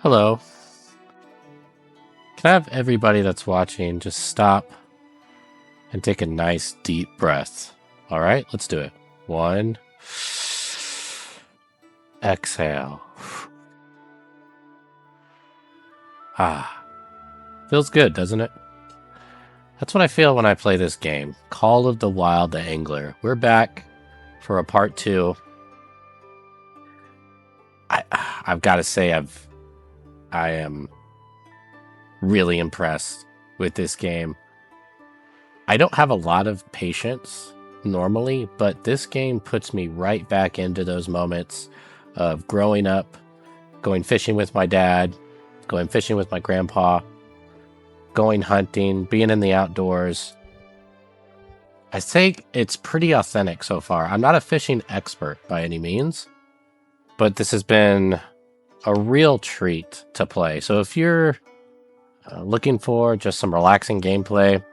Hello. Can I have everybody that's watching just stop and take a nice deep breath? All right, let's do it. One. Exhale. Ah. Feels good, doesn't it? That's what I feel when I play this game. Call of the Wild the Angler. We're back for a part 2. I've got to say I am really impressed with this game. I don't have a lot of patience normally, but this game puts me right back into those moments of growing up, going fishing with my dad, going fishing with my grandpa, going hunting, being in the outdoors. I think it's pretty authentic so far. I'm not a fishing expert by any means, but this has been a real treat to play. So if you're looking for just some relaxing gameplay,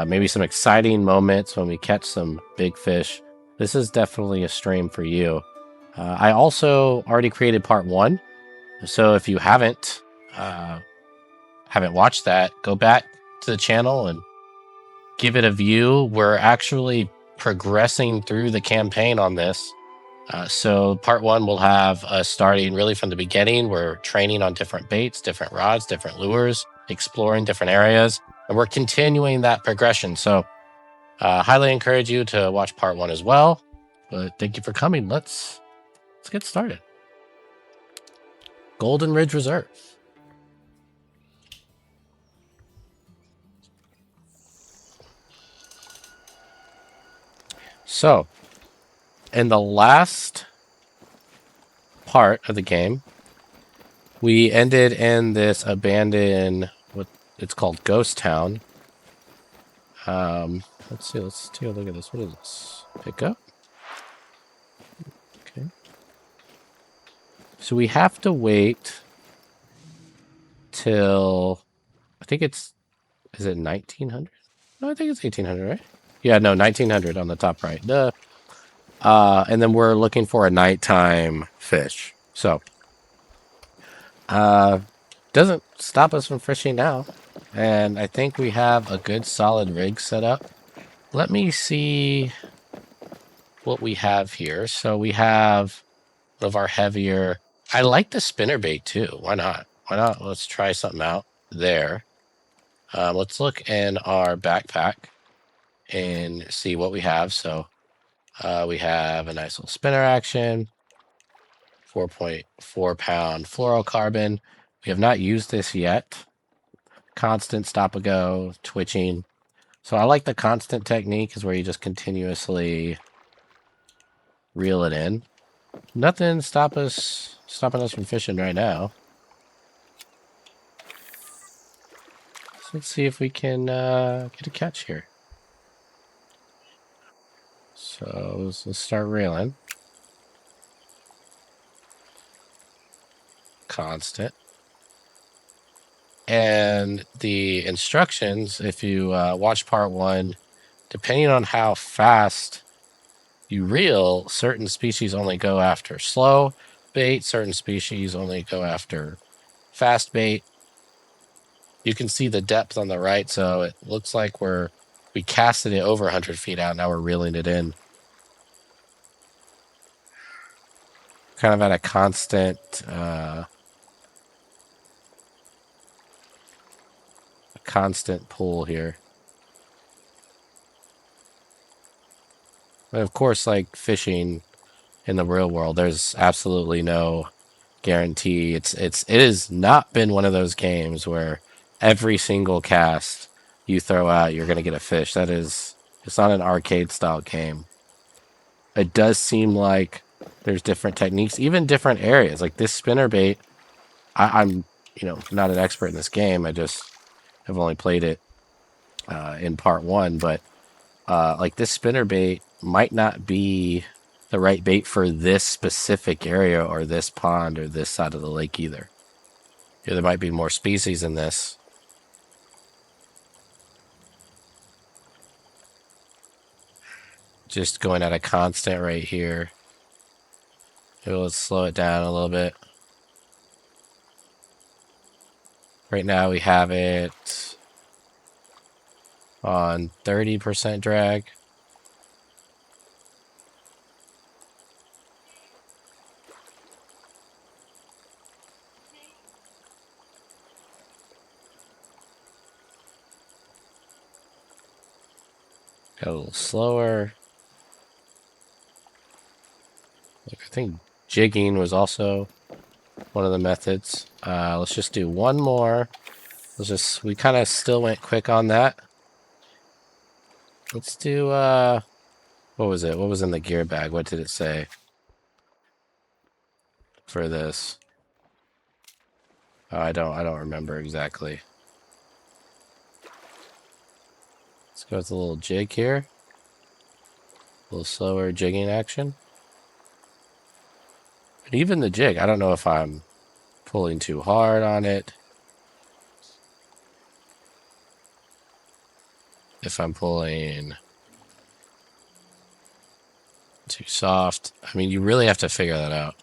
maybe some exciting moments when we catch some big fish, this is definitely a stream for you. I also already created part 1, so if you haven't watched that, go back to the channel and give it a view. We're actually progressing through the campaign on this. So part 1 will have us starting really from the beginning. We're training on different baits, different rods, different lures, exploring different areas, and we're continuing that progression. So highly encourage you to watch part 1 as well. But thank you for coming. Let's get started. Golden Ridge Reserve. So, in the last part of the game, we ended in this abandoned, what it's called, Ghost Town. Let's see. Let's take a look at this. What is this? Pick up. Okay. So we have to wait till I think is it 1900? No, I think it's 1800, right? Yeah, no, 1900 on the top right. Duh. And then we're looking for a nighttime fish. So, doesn't stop us from fishing now. And I think we have a good solid rig set up. Let me see what we have here. So we have one of our heavier. I like the spinnerbait too. Why not? Why not? Let's try something out there. Let's look in our backpack and see what we have. So we have a nice little spinner action, 4.4 pound fluorocarbon. We have not used this yet. Constant stop and go, twitching. So I like the constant technique, is where you just continuously reel it in. Nothing stopping us from fishing right now. So let's see if we can get a catch here. So let's start reeling. Constant. And the instructions, if you watch part 1, depending on how fast you reel, certain species only go after slow bait, certain species only go after fast bait. You can see the depth on the right, so it looks like we casted it over 100 feet out. Now we're reeling it in. Kind of at a constant pull here. And of course, like fishing in the real world, there's absolutely no guarantee. It has not been one of those games where every single cast you throw out, you're going to get a fish. It's not an arcade style game. It does seem like there's different techniques, even different areas. Like this spinner bait, I'm not an expert in this game. I just have only played it in part 1, but like this spinner bait might not be the right bait for this specific area or this pond or this side of the lake either. There might be more species in this. Just going at a constant right here. Maybe let's slow it down a little bit. Right now we have it on 30% drag. Got a little slower. I think jigging was also one of the methods. Let's just do one more. We kind of still went quick on that. Let's do, what was it? What was in the gear bag? What did it say for this? Oh, I don't remember exactly. Let's go with a little jig here. A little slower jigging action. But even the jig, I don't know if I'm pulling too hard on it. If I'm pulling too soft. I mean, you really have to figure that out.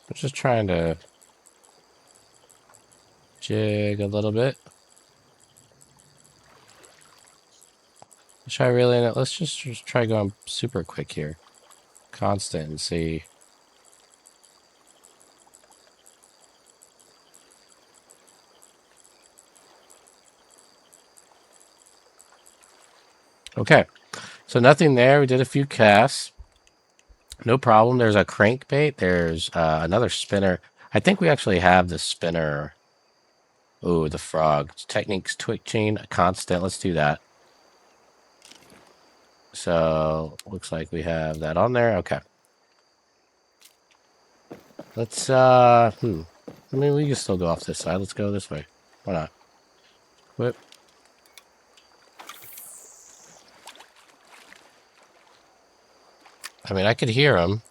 I'm just trying to jig a little bit. Try reeling it. Let's just try going super quick here. Constant and see. Okay. So nothing there. We did a few casts. No problem. There's a crankbait. There's another spinner. I think we actually have the spinner. Ooh, the frog. Techniques, twitching, constant. Let's do that. So, looks like we have that on there. Okay. Let's, I mean, we can still go off this side. Let's go this way. Why not? Whip. I mean, I could hear him.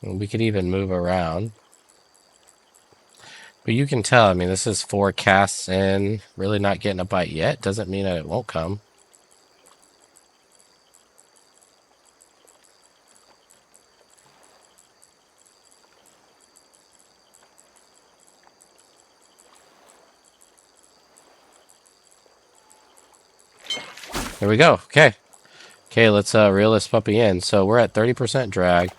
And we could even move around. But you can tell, I mean, this is 4 casts in, really not getting a bite yet. Doesn't mean that it won't come. There we go. Okay. Okay, let's reel this puppy in. So we're at 30% drag.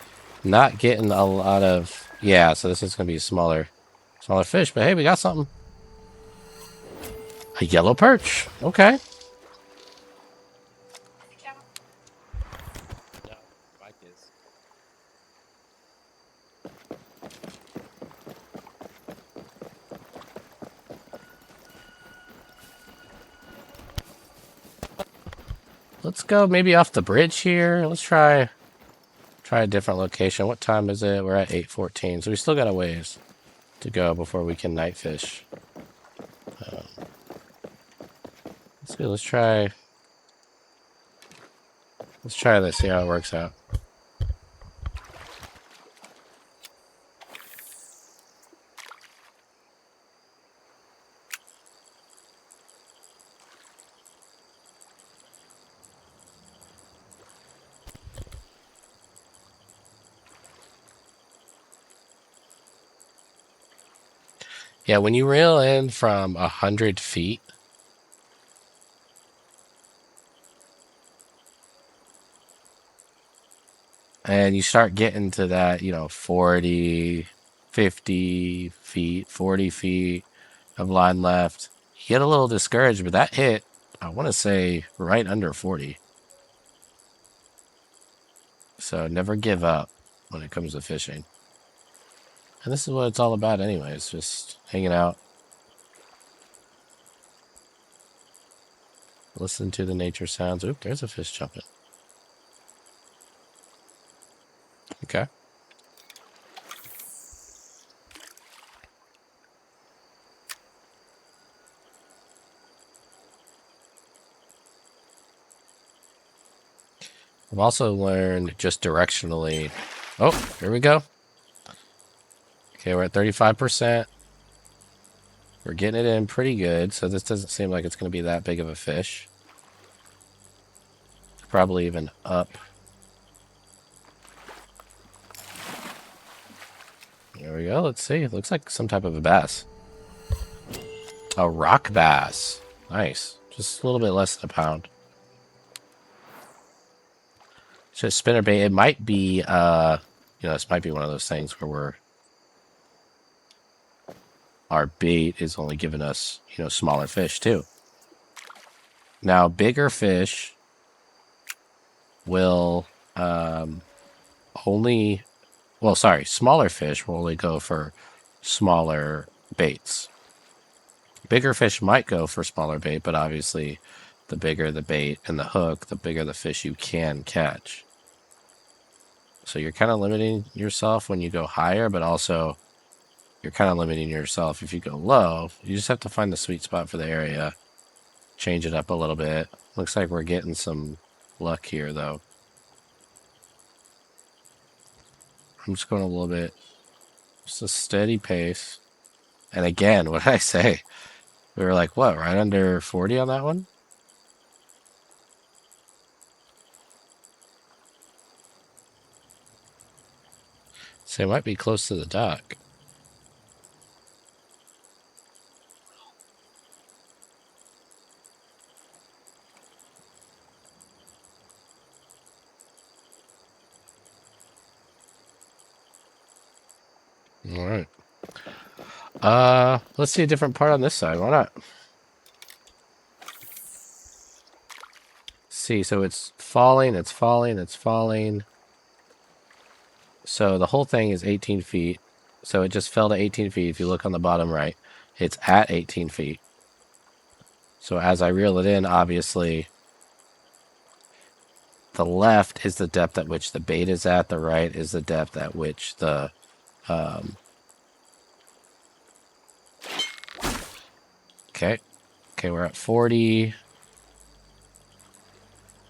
Not getting a lot of... Yeah, so this is going to be a smaller fish. But hey, we got something. A yellow perch. Okay. Let's go maybe off the bridge here. Let's try a different location. What time is it? We're at 8:14, so we still got a ways to go before we can night fish. Let's see. Let's try this. See how it works out. Yeah, when you reel in from 100 feet, and you start getting to that, 40, 50 feet, 40 feet of line left, you get a little discouraged, but that hit, I want to say, right under 40. So never give up when it comes to fishing. And this is what it's all about anyways, just hanging out. Listen to the nature sounds. Oop, there's a fish jumping. Okay. I've also learned just directionally. Oh, here we go. Okay, we're at 35%. We're getting it in pretty good, so this doesn't seem like it's going to be that big of a fish. Probably even up. There we go. Let's see. It looks like some type of a bass. A rock bass. Nice. Just a little bit less than a pound. So spinner bait. It might be, this might be one of those things where our bait is only giving us, smaller fish too. Now, bigger fish will smaller fish will only go for smaller baits. Bigger fish might go for smaller bait, but obviously the bigger the bait and the hook, the bigger the fish you can catch. So you're kind of limiting yourself when you go higher, but also you're kind of limiting yourself if you go low. You just have to find the sweet spot for the area. Change it up a little bit. Looks like we're getting some luck here, though. I'm just going a little bit. Just a steady pace. And again, what did I say? We were like, what, right under 40 on that one? So it might be close to the dock. All right. Let's see a different part on this side. Why not? See, so it's falling, it's falling, it's falling. So the whole thing is 18 feet. So it just fell to 18 feet. If you look on the bottom right, it's at 18 feet. So as I reel it in, obviously, the left is the depth at which the bait is at. The right is the depth at which the... Okay. Okay, we're at 40.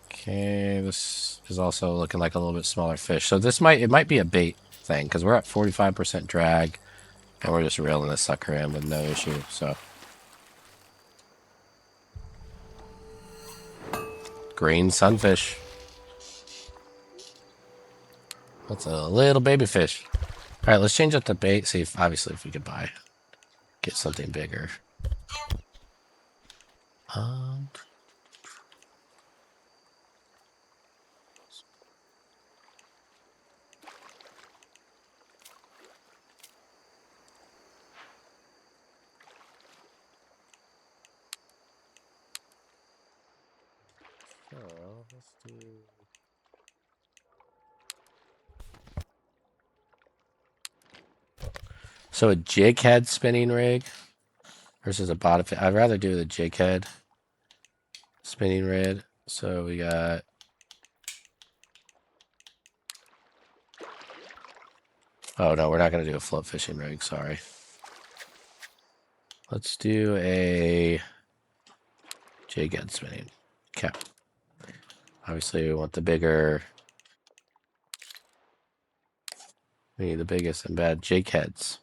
Okay, this is also looking like a little bit smaller fish. So it might be a bait thing, because we're at 45% drag, and we're just reeling this sucker in with no issue, so... Green sunfish. That's a little baby fish. All right, let's change up the bait. See if, obviously, if we could get something bigger. Let's do... So a jig head spinning rig versus a bottom fin. I'd rather do the jig head spinning rig. So we got... Oh, no, we're not going to do a float fishing rig. Sorry. Let's do a jig head spinning. Okay. Obviously, we want the bigger... We need the biggest and bad jig heads.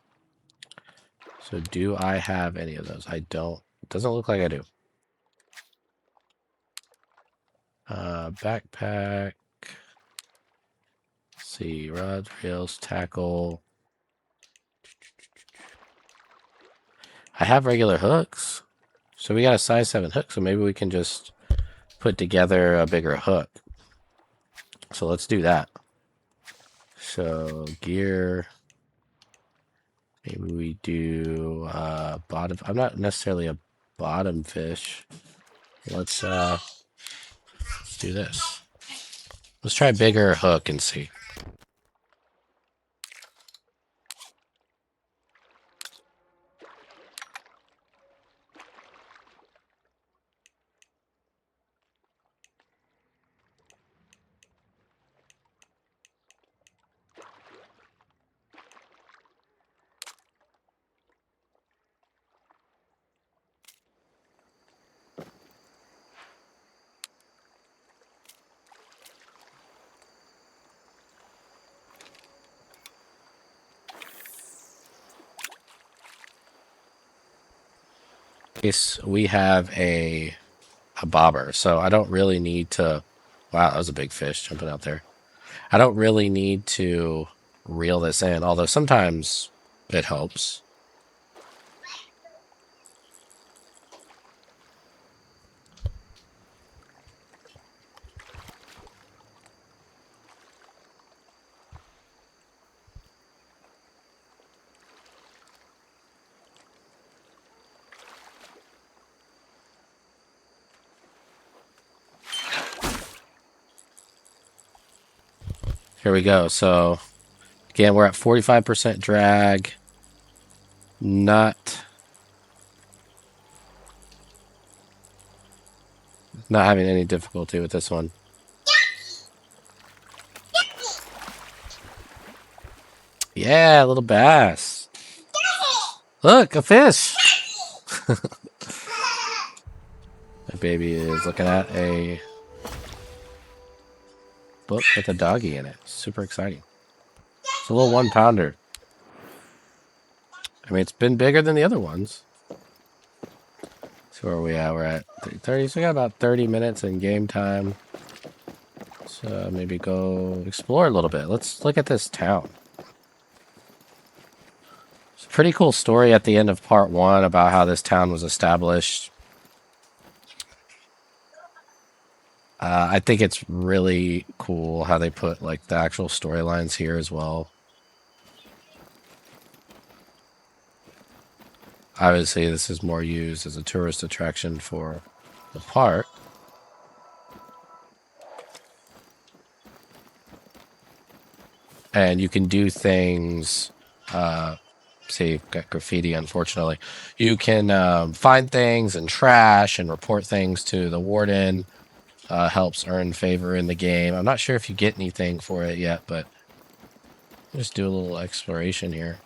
So do I have any of those? I don't. It doesn't look like I do. Backpack. Let's see, rods, reels, tackle. I have regular hooks. So we got a size 7 hook, so maybe we can just put together a bigger hook. So let's do that. So gear. Maybe we do bottom. I'm not necessarily a bottom fish. Let's do this. Let's try bigger hook and see. case we have a bobber, so I don't really need to. Wow, that was a big fish jumping out there. I don't really need to reel this in, although sometimes it helps. Here we go. So again, we're at 45% drag. Not having any difficulty with this one. Yeah, little bass. Look, a fish. My baby is looking at a book with a doggy in it. Super exciting. It's a little 1-pounder. I mean, it's been bigger than the other ones. So where are we at? We're at 3:30. So we got about 30 minutes in game time. So maybe go explore a little bit. Let's look at this town. It's a pretty cool story at the end of part 1 about how this town was established. I think it's really cool how they put like the actual storylines here as well. Obviously, this is more used as a tourist attraction for the park. And you can do things, say, got graffiti, unfortunately. You can find things and trash and report things to the warden. Helps earn favor in the game. I'm not sure if you get anything for it yet, but just do a little exploration here.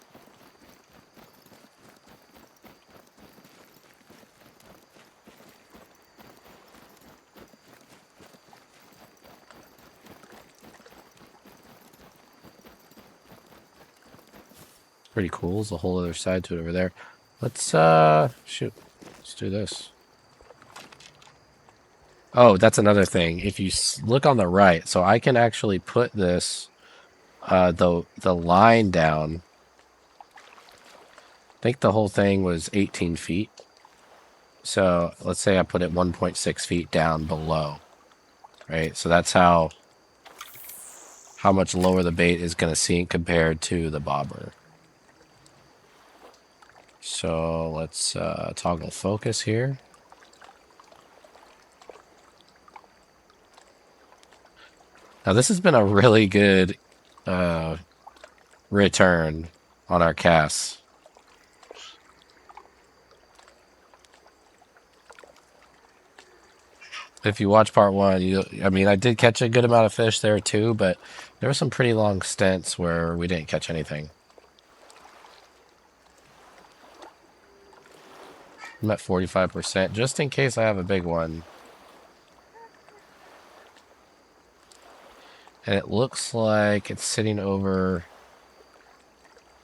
Pretty cool. There's a whole other side to it over there. Let's shoot. Let's do this. Oh, that's another thing. If you look on the right, so I can actually put this the line down. I think the whole thing was 18 feet. So let's say I put it 1.6 feet down below, right? So that's how much lower the bait is going to sink compared to the bobber. So let's toggle focus here. Now this has been a really good return on our casts. If you watch part 1, I mean, I did catch a good amount of fish there too, but there were some pretty long stints where we didn't catch anything. I'm at 45%, just in case I have a big one. And it looks like it's sitting over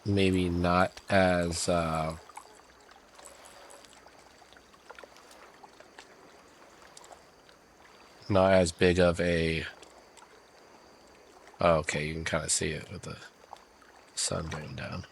maybe not as big of a... Oh, okay, you can kind of see it with the sun going down.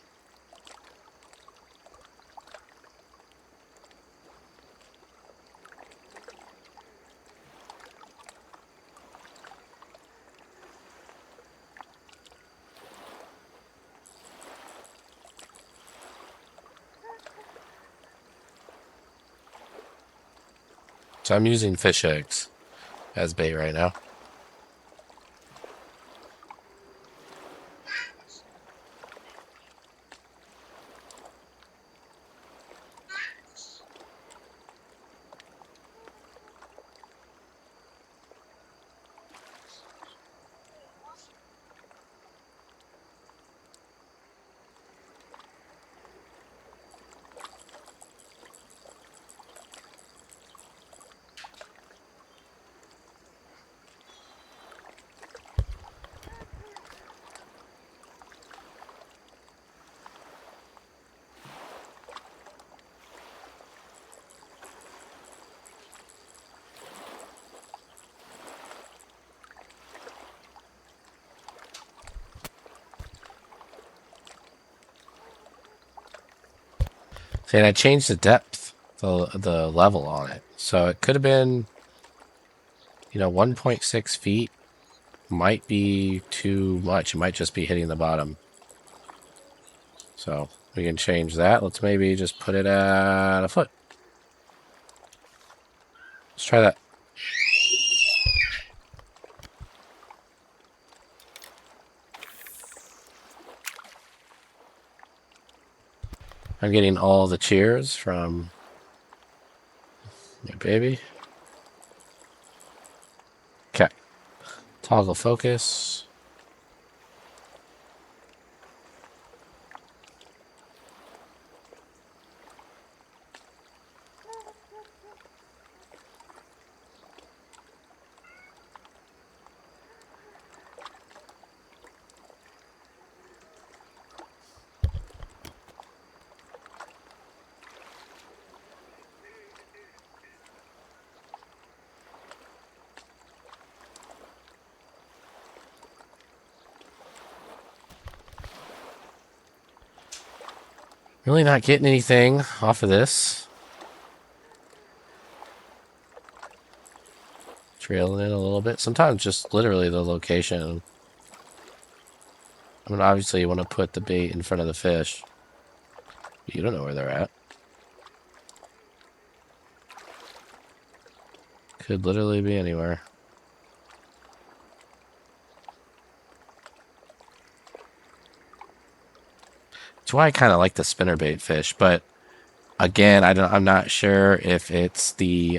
So I'm using fish eggs as bait right now. And I changed the depth, the level on it. So it could have been, 1.6 feet might be too much. It might just be hitting the bottom. So we can change that. Let's maybe just put it at a foot. Let's try that. I'm getting all the cheers from my baby. Okay. Toggle focus. Really not getting anything off of this. Trailing it a little bit. Sometimes just literally the location. I mean, obviously you want to put the bait in front of the fish. You don't know where they're at. Could literally be anywhere. That's why I kind of like the spinnerbait fish, but again, I'm not sure if it's the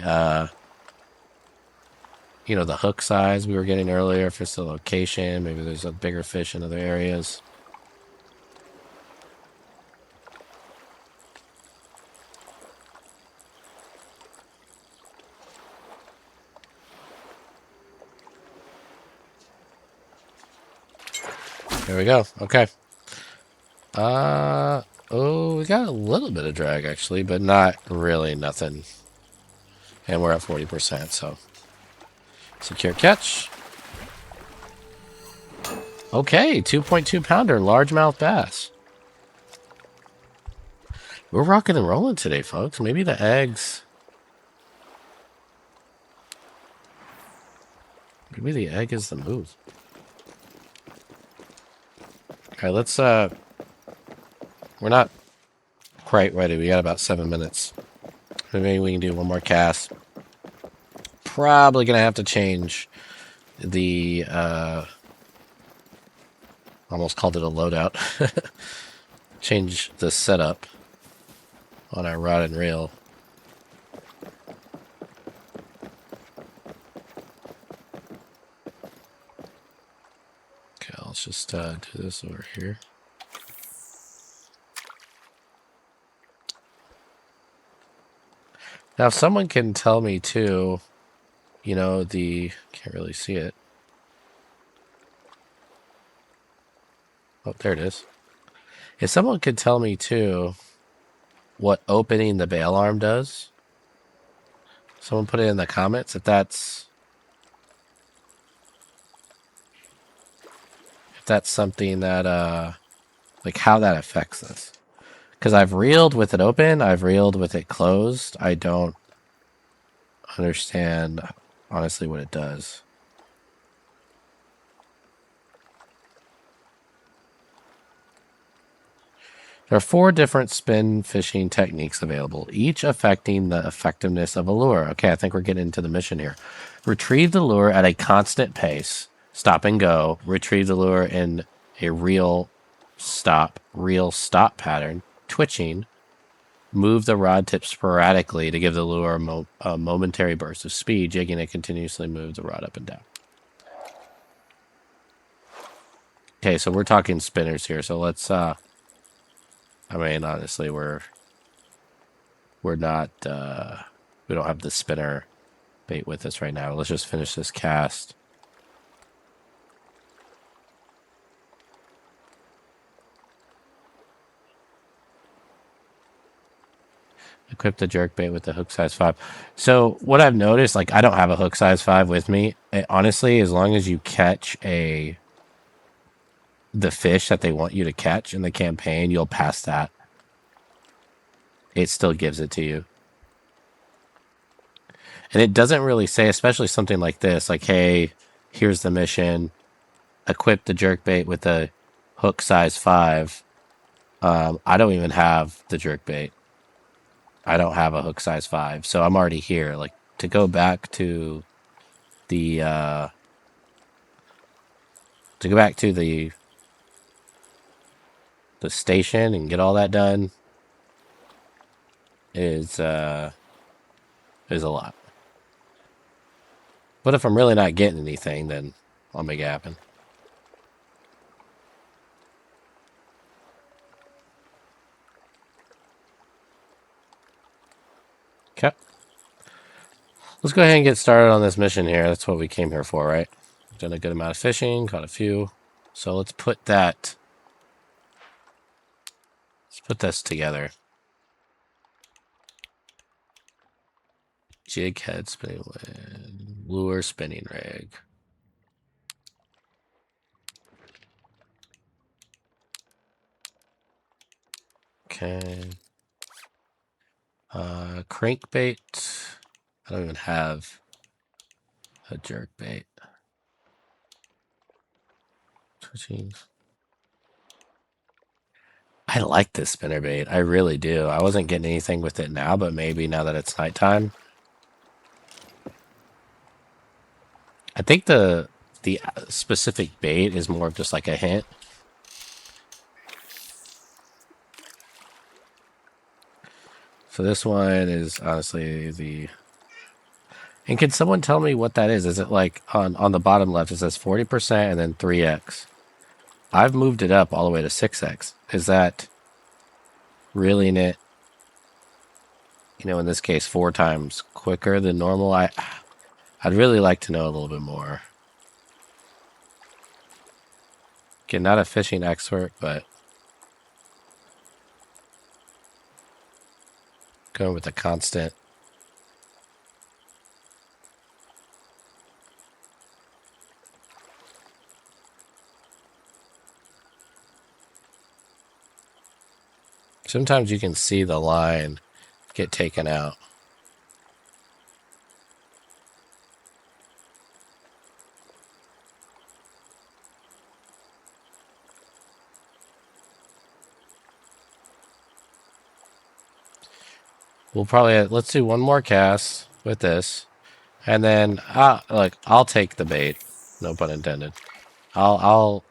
the hook size we were getting earlier, if it's the location. Maybe there's a bigger fish in other areas. There we go. Okay. Oh, we got a little bit of drag actually, but not really nothing. And we're at 40%, so secure catch. Okay, 2.2 pounder, largemouth bass. We're rocking and rolling today, folks. Maybe the eggs. Maybe the egg is the move. Okay, let's we're not quite ready. We got about 7 minutes. Maybe we can do one more cast. Probably gonna have to change the almost called it a loadout. Change the setup on our rod and reel. Okay, let's just do this over here. Now, if someone can tell me too, can't really see it. Oh, there it is. If someone could tell me too what opening the bail arm does, someone put it in the comments if that's something that like how that affects this. Because I've reeled with it open, I've reeled with it closed. I don't understand honestly what it does. There are 4 different spin fishing techniques available, each affecting the effectiveness of a lure. Okay, I think we're getting into the mission here. Retrieve the lure at a constant pace. Stop and go. Retrieve the lure in a reel stop pattern. Twitching. Move the rod tip sporadically to give the lure a momentary burst of speed. Jigging it continuously moves the rod up and down. Okay, so we're talking spinners here. So let's I mean, honestly, we're not we don't have the spinner bait with us right now. Let's just finish this cast. Equip the jerkbait with the hook size 5. So what I've noticed, like I don't have a hook size 5 with me. Honestly, as long as you catch the fish that they want you to catch in the campaign, you'll pass that. it still gives it to you. And it doesn't really say, especially something like this, like, hey, here's the mission. Equip the jerkbait with a hook size 5. I don't even have the jerkbait. I don't have a hook size 5, so I'm already here. Like, to go back to the the station and get all that done is a lot. But if I'm really not getting anything, then I'll make it happen. Okay. Let's go ahead and get started on this mission here. That's what we came here for, right? Done a good amount of fishing, caught a few. So let's put that. Let's put this together. Jig head spinning rig, lure spinning rig. Okay. Crankbait. I don't even have a jerkbait. Twitching. I like this spinnerbait. I really do. I wasn't getting anything with it now, but maybe now that it's nighttime. I think the specific bait is more of just like a hint. So this one is honestly the... And can someone tell me what that is? Is it like on the bottom left, it says 40% and then 3x. I've moved it up all the way to 6x. Is that reeling it, you know, in this case, 4 times quicker than normal? I'd really like to know a little bit more. Again, not a fishing expert, but going with a constant. Sometimes you can see the line get taken out. We'll probably, let's do one more cast with this. And then, like, I'll take the bait. No pun intended. I'll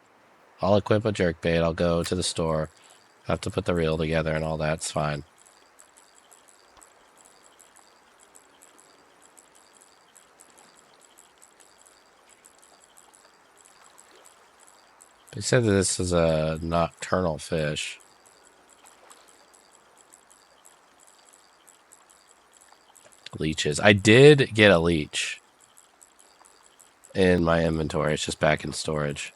equip a jerkbait. I'll go to the store. Have to put the reel together and all that's fine. They said that this is a nocturnal fish. Leeches. I did get a leech in my inventory. It's just back in storage.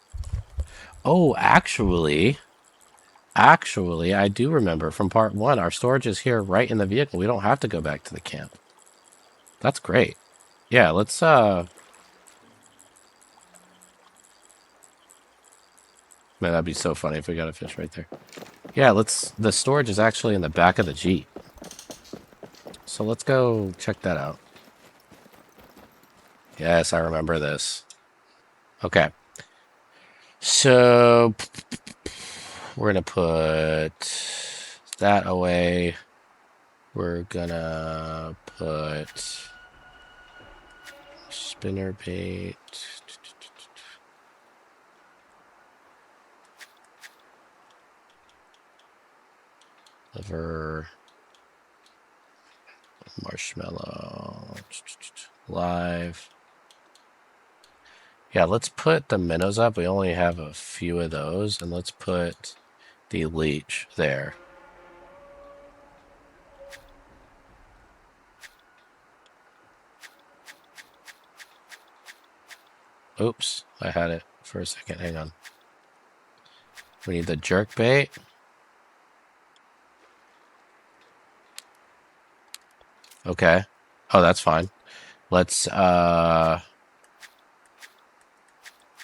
Oh, actually, I do remember from part 1, our storage is here right in the vehicle. We don't have to go back to the camp. That's great. Yeah, let's, man, that'd be so funny if we got a fish right there. Yeah, the storage is actually in the back of the Jeep. So let's go check that out. Yes, I remember this. Okay. So we're going to put that away. We're going to put spinner bait. Liver. Marshmallow. Live. Yeah, let's put the minnows up. We only have a few of those. And let's put the leech there. Oops, I had it for a second. Hang on. We need the jerk bait. Okay. Oh, that's fine. Let's,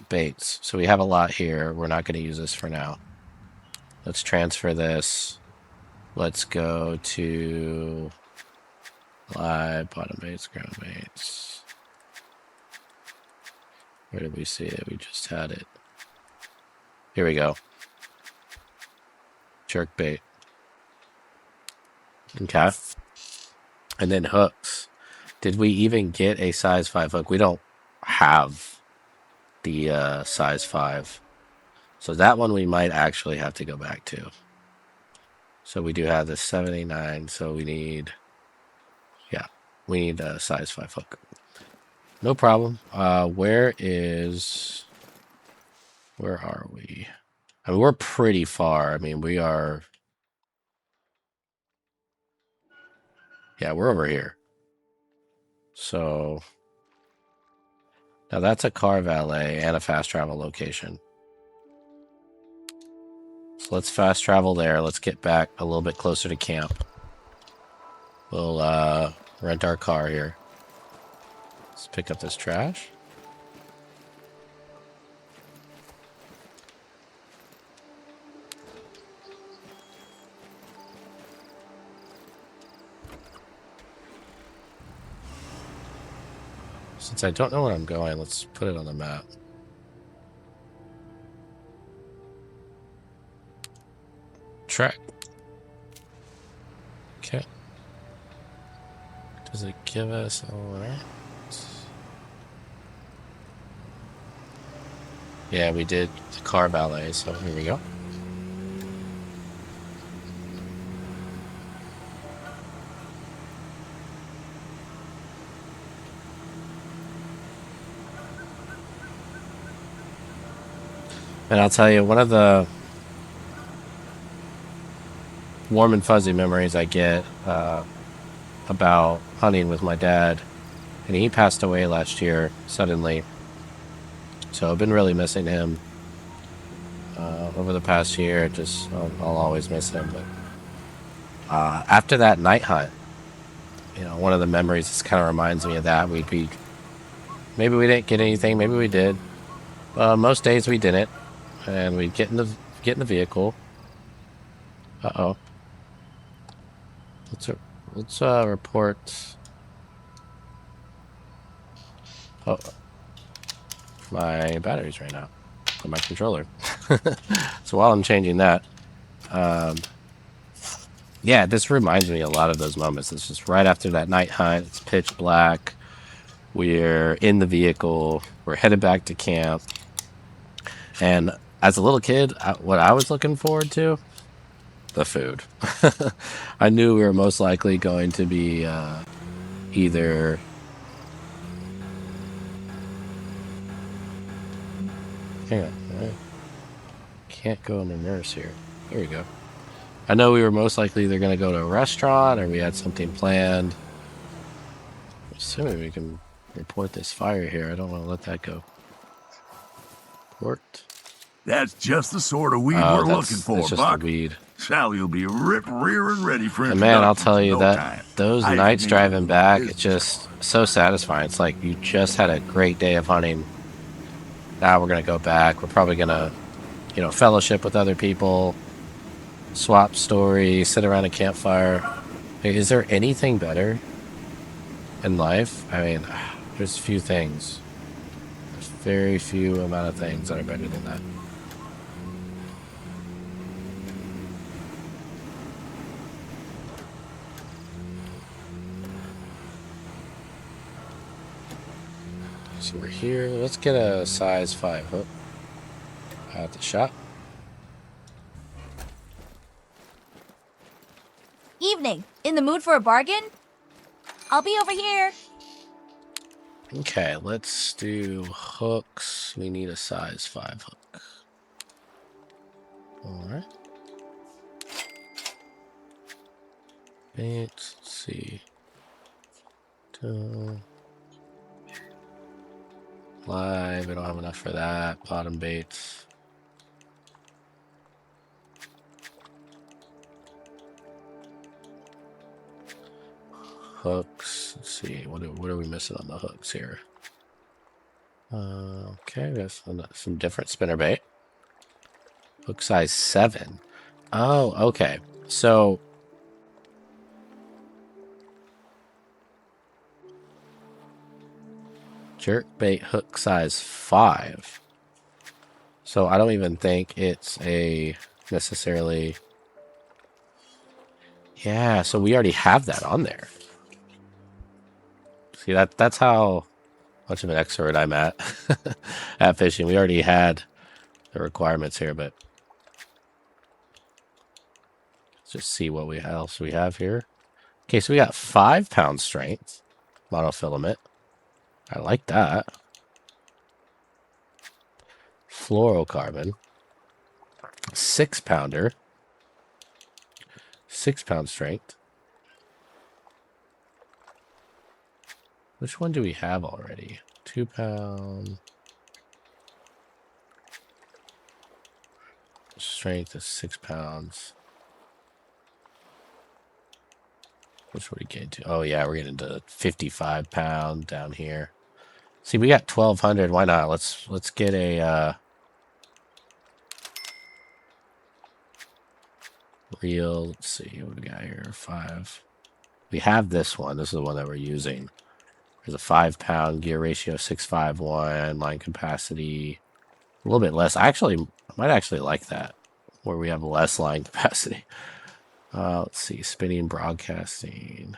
baits. So we have a lot here. We're not going to use this for now. Let's transfer this. Let's go to live, bottom baits, ground baits. Where did we see it? We just had it. Here we go. Jerk bait. Okay. And then hooks. Did we even get a size 5 hook? We don't have the size 5. So that one we might actually have to go back to. So we do have the 79. So we need, yeah, we need a size 5 hook. No problem. Where are we? I mean, we're pretty far. I mean, we are, yeah, we're over here. So now that's a car valet and a fast travel location. So let's fast travel there. Let's get back a little bit closer to camp. We'll rent our car here. Let's pick up this trash. Since I don't know where I'm going, let's put it on the map. Track. Okay. Does it give us all right? Yeah, we did the car valet, so here we go. And I'll tell you, one of the warm and fuzzy memories I get about hunting with my dad, and he passed away last year suddenly. So I've been really missing him over the past year. Just I'll always miss him. But after that night hunt, you know, one of the memories just kind of reminds me of that. Maybe we didn't get anything, maybe we did. Most days we didn't, and we'd get in the vehicle. Uh-oh. Let's report. Oh, my batteries ran out on my controller. So while I'm changing that, yeah, this reminds me a lot of those moments. It's just right after that night hunt. It's pitch black. We're in the vehicle. We're headed back to camp. And as a little kid, what I was looking forward to, the food. I knew we were most likely going to be either hang on, can't go in the nurse here. There we go. I know we were most likely either going to go to a restaurant or we had something planned. Assuming we can report this fire here. I don't want to let that go. Report. That's just the sort of weed we're looking for, it's just Buck. a weed. Sally will be rip-rearing ready for And man, I'll tell you no that time. those nights driving back, it's just so satisfying. It's like you just had a great day of hunting. Now we're going to go back. We're probably going to, you know, fellowship with other people, swap stories, sit around a campfire. Is there anything better in life? I mean, there's few things. There's very few amount of things that are better than that. So we're here. Let's get a size 5 hook at the shop. Evening. In the mood for a bargain? I'll be over here. Okay, let's do hooks. We need a size 5 hook. Alright. Let's see. Live, we don't have enough for that. Bottom baits. Hooks. Let's see. What are we missing on the hooks here? Okay, we have some different spinnerbait. Hook size 7. Oh, okay. So Jerkbait hook size 5. So I don't even think it's a necessarily... Yeah, so we already have that on there. See, that's how much of an expert I'm at at fishing. We already had the requirements here, but let's just see what else we have here. Okay, so we got 5-pound strength monofilament. I like that. Fluorocarbon. 6-pounder. 6-pound strength. Which one do we have already? 2-pound. Strength is 6 pounds. Which would we get to? Oh yeah, we're getting to 55-pound down here. See, we got 1,200. Why not? Let's get a reel. Let's see what we got here. 5. We have this one. This is the one that we're using. There's a 5-pound gear ratio, 651 line capacity. A little bit less. I might actually like that, where we have less line capacity. Let's see, spinning, broadcasting.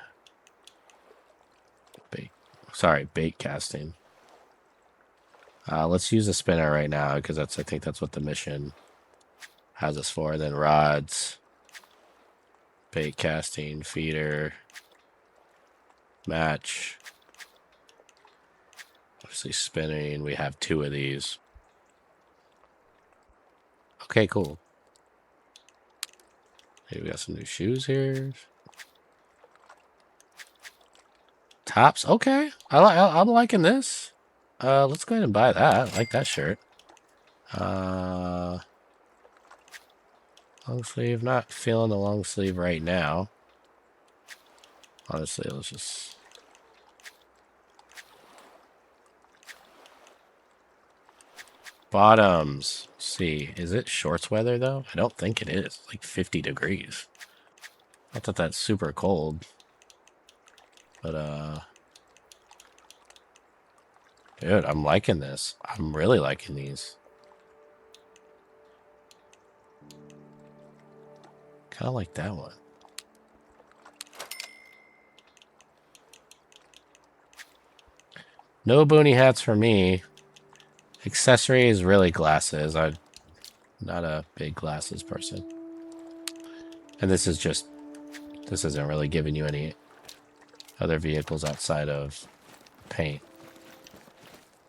Bait casting. Let's use a spinner right now because I think that's what the mission has us for. And then rods, bait casting, feeder, match. Obviously spinning. We have 2 of these. Okay, cool. Hey, we got some new shoes here. Tops, okay. I'm liking this. Let's go ahead and buy that. I like that shirt. Long sleeve, not feeling the long sleeve right now. Honestly, let's just... Bottoms. Let's see, is it shorts weather though? I don't think it is. Like 50 degrees. Not that that's super cold. But, dude, I'm liking this. I'm really liking these. Kind of like that one. No boonie hats for me. Accessories, really glasses. I'm not a big glasses person. And this isn't really giving you any other vehicles outside of paint.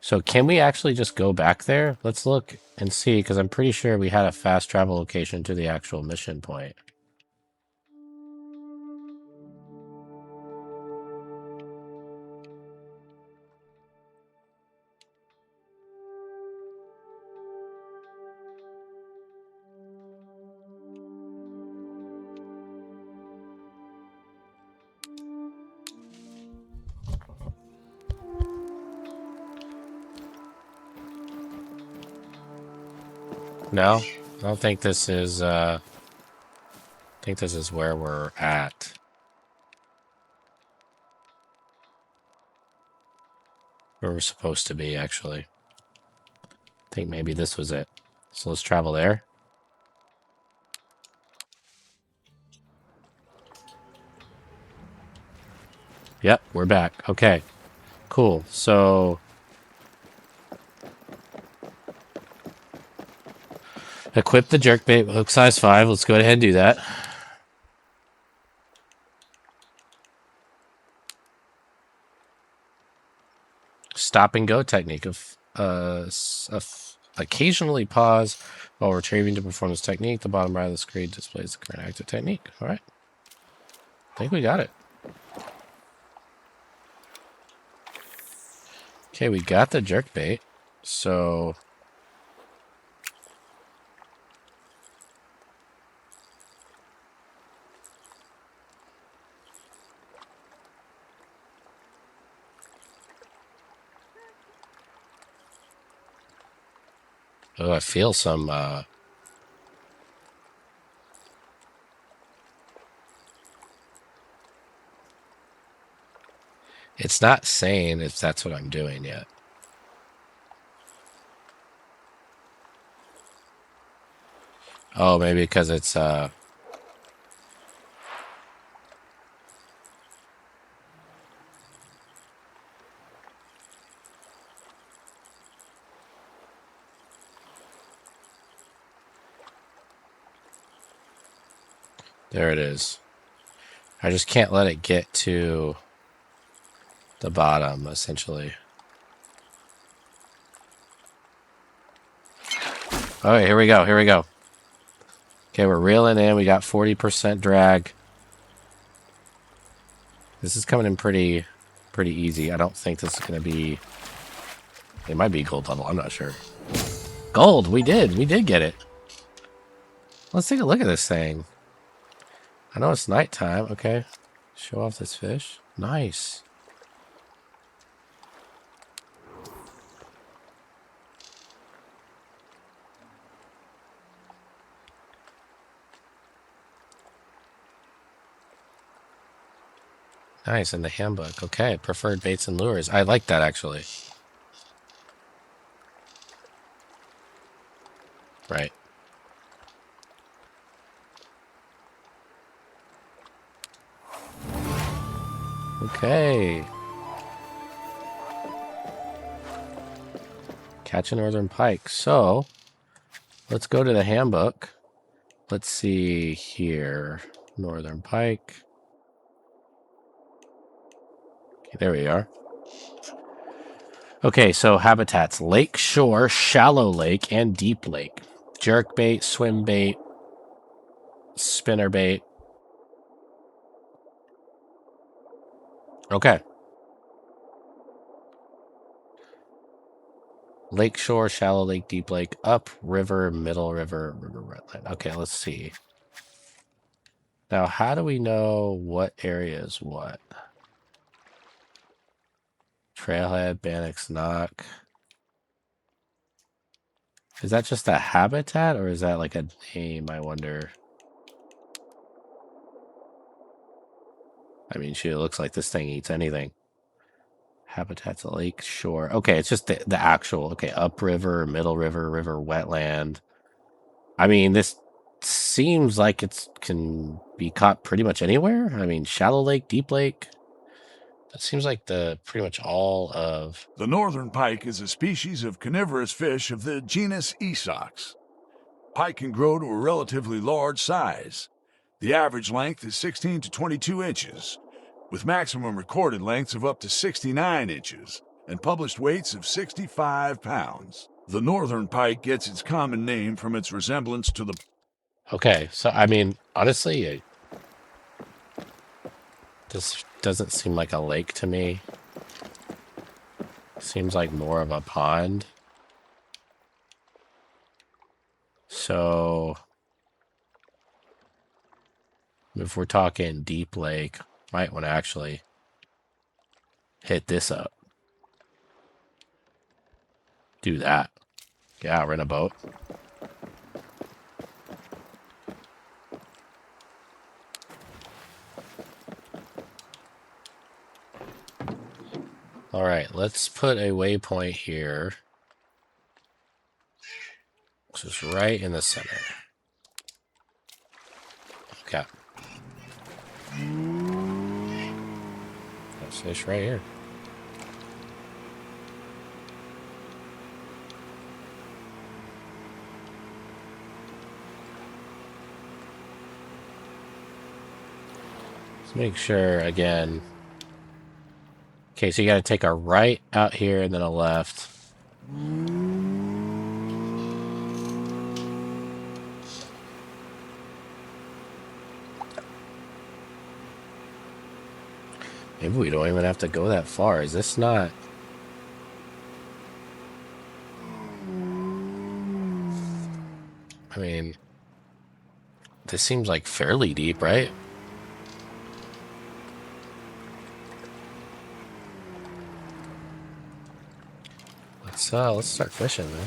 So can we actually just go back there? Let's look and see, because I'm pretty sure we had a fast travel location to the actual mission point. No, I don't think this is, I think this is where we're at. Where we're supposed to be, actually. I think maybe this was it. So let's travel there. Yep, we're back. Okay, cool. So... equip the jerkbait hook size 5. Let's go ahead and do that. Stop and go technique of occasionally pause while retrieving to perform this technique. The bottom right of the screen displays the current active technique. All right. I think we got it. Okay, we got the jerkbait. So... oh, I feel some, it's not saying if that's what I'm doing yet. Oh, maybe because it's there it is. I just can't let it get to the bottom, essentially. All right, here we go. Here we go. Okay, we're reeling in. We got 40% drag. This is coming in pretty easy. I don't think this is going to be... It might be gold level. I'm not sure. Gold! We did get it. Let's take a look at this thing. I know it's nighttime. Okay. Show off this fish. Nice. Nice, in the handbook. Okay, preferred baits and lures. I like that, actually. Right. Okay. Catch a northern pike. So, let's go to the handbook. Let's see here. Northern pike. Okay, there we are. Okay, so habitats. Lake shore, shallow lake, and deep lake. Jerk bait, swim bait, spinner bait. Okay. Lake shore, shallow lake, deep lake, up river, middle river, river wetland. Okay, let's see. Now, how do we know what area is what? Trailhead, Bannock's Knock. Is that just a habitat or is that like a name, I wonder? I mean, shoot, it looks like this thing eats anything. Habitat's a lake shore. Okay, it's just the actual. Okay, upriver, middle river, river wetland. I mean, this seems like it can be caught pretty much anywhere. I mean, shallow lake, deep lake. That seems like the pretty much all of... The northern pike is a species of carnivorous fish of the genus Esox. Pike can grow to a relatively large size. The average length is 16 to 22 inches, with maximum recorded lengths of up to 69 inches and published weights of 65 pounds. The northern pike gets its common name from its resemblance to the... Okay, so I mean, honestly, this doesn't seem like a lake to me. Seems like more of a pond. So, if we're talking deep lake, might want to actually hit this up. Do that. Yeah, we're in a boat. All right, let's put a waypoint here. Just right in the center. Okay. That's fish right here. Let's make sure again. Okay, so you got to take a right out here and then a left. Maybe we don't even have to go that far. Is this not... I mean, this seems like fairly deep, right? Let's start fishing, man.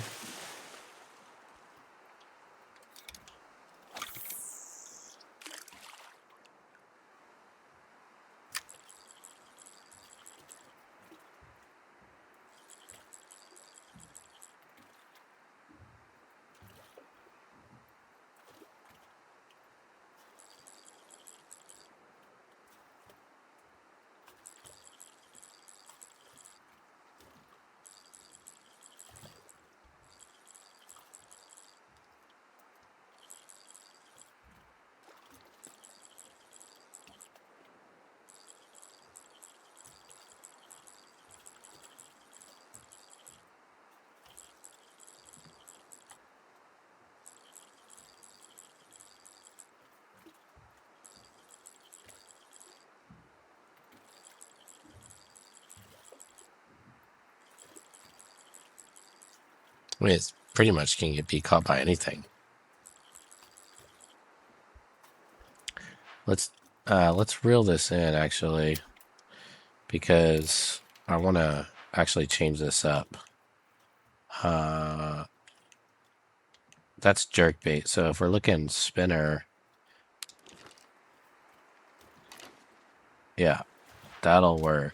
I mean, it's pretty much can be caught by anything. Let's reel this in actually, because I want to actually change this up. That's jerkbait. So if we're looking spinner, yeah, that'll work.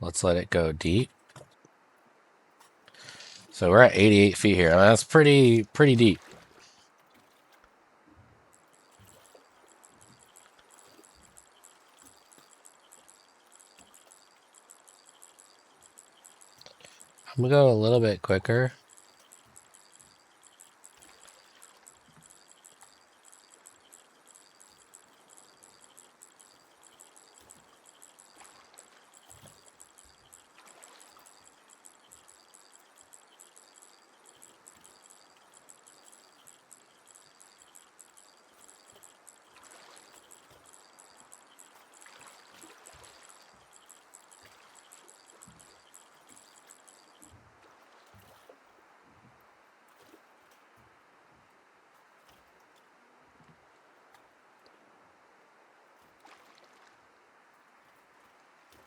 Let's let it go deep. So we're at 88 feet here. I mean, that's pretty deep. I'm gonna go a little bit quicker.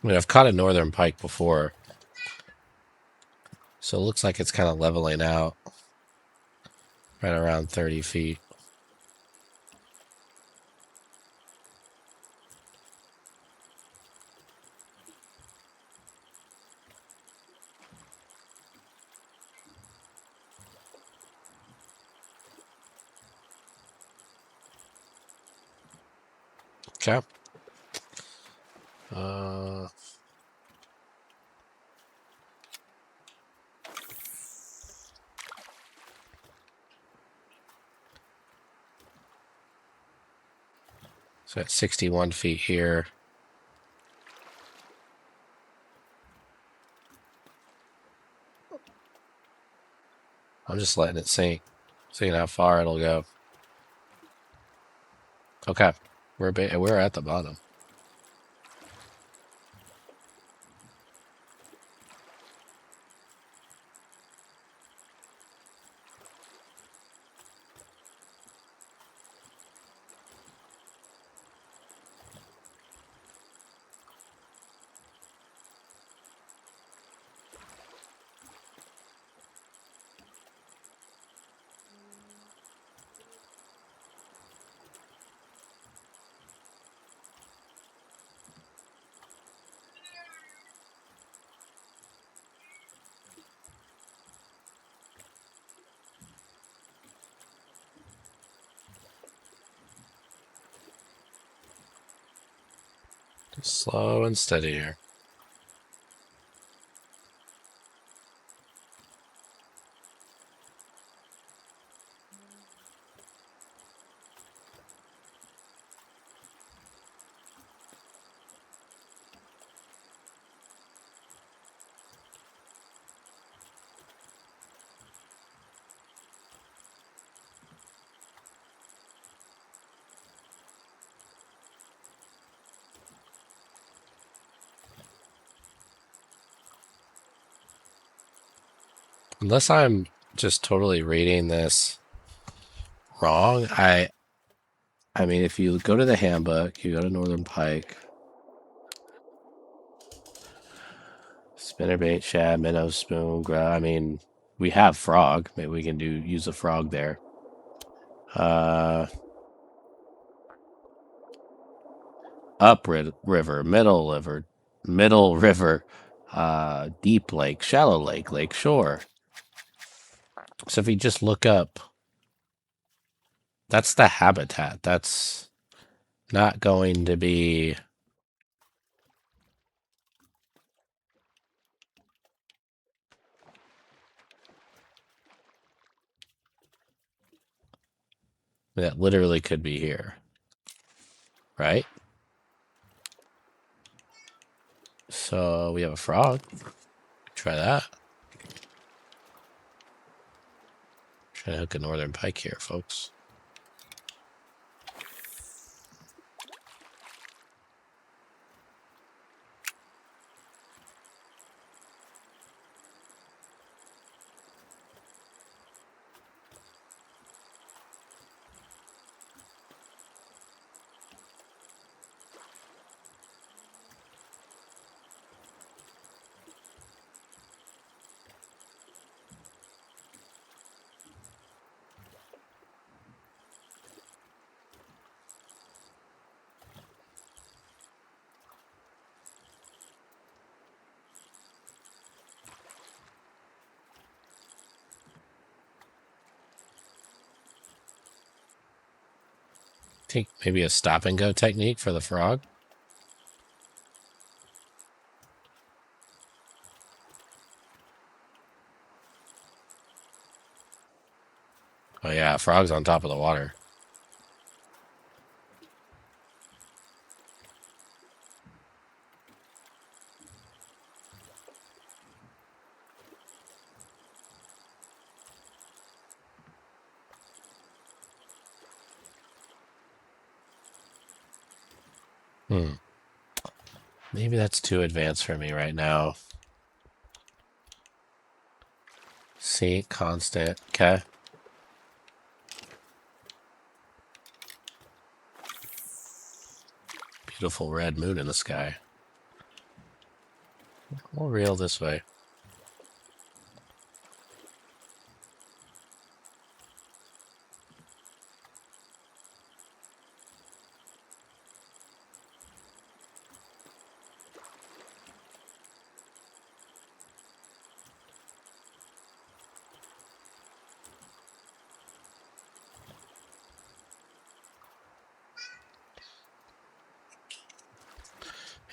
I mean, I've caught a northern pike before, so it looks like it's kind of leveling out right around 30 feet. Okay. So at 61 feet here. I'm just letting it sink, seeing how far it'll go. Okay, we're at the bottom. Just slow and steady here. Unless I'm just totally reading this wrong, I mean, if you go to the handbook, you go to Northern Pike, spinnerbait, shad, minnow, spoon, I mean, we have frog. Maybe we can use a frog there. Up river, middle river, deep lake, shallow lake, lake shore. So if you just look up, that's the habitat. That's not going to be. That literally could be here, right? So we have a frog. Try that. Try to hook a northern pike here, folks. think maybe a stop and go technique for the frog. Oh yeah, frog's on top of the water. Maybe that's too advanced for me right now. See, constant. Okay. Beautiful red moon in the sky. We'll reel this way.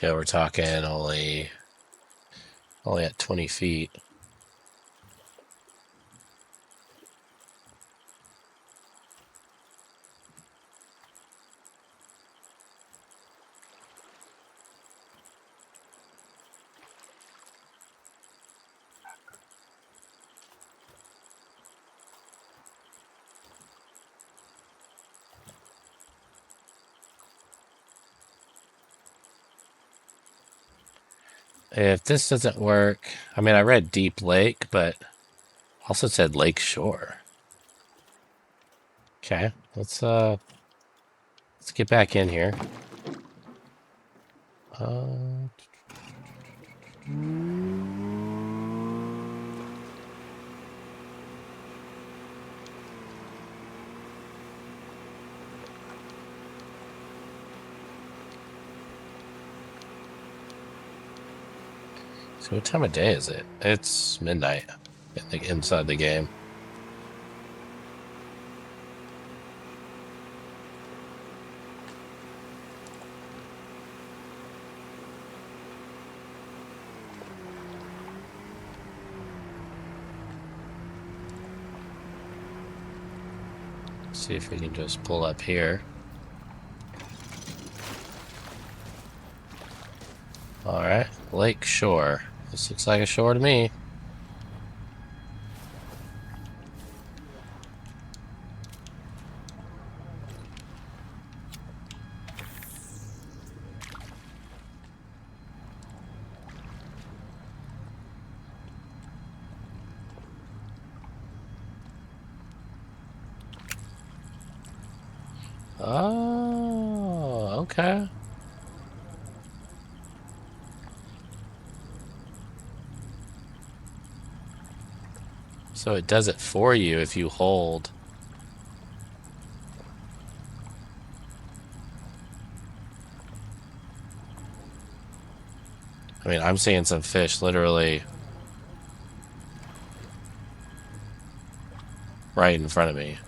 Yeah, we're talking only at 20 feet. If this doesn't work, I mean, I read Deep Lake, but also said Lake Shore. Okay, let's get back in here. So what time of day is it? It's midnight, I think, inside the game. See if we can just pull up here. Alright, Lake Shore. This looks like a shore to me. Oh, okay. So it does it for you if you hold. I mean, I'm seeing some fish literally right in front of me.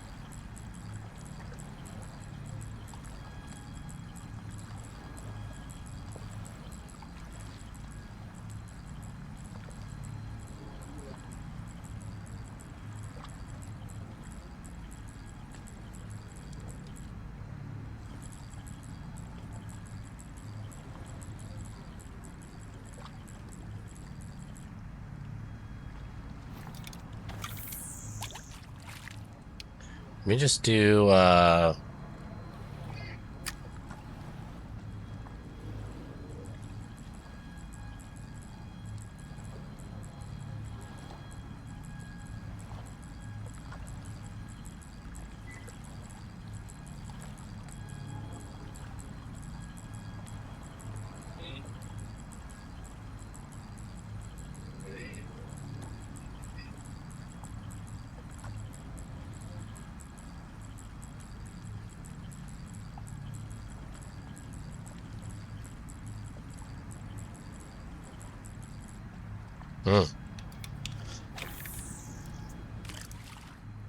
Let me just do,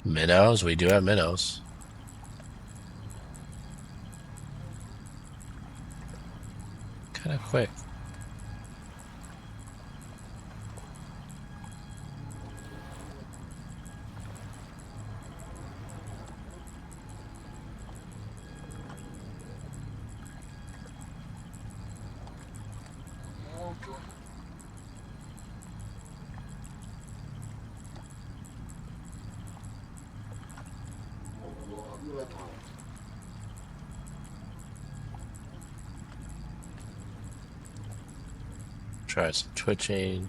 minnows. We do have minnows. kind of quick. Try some twitching.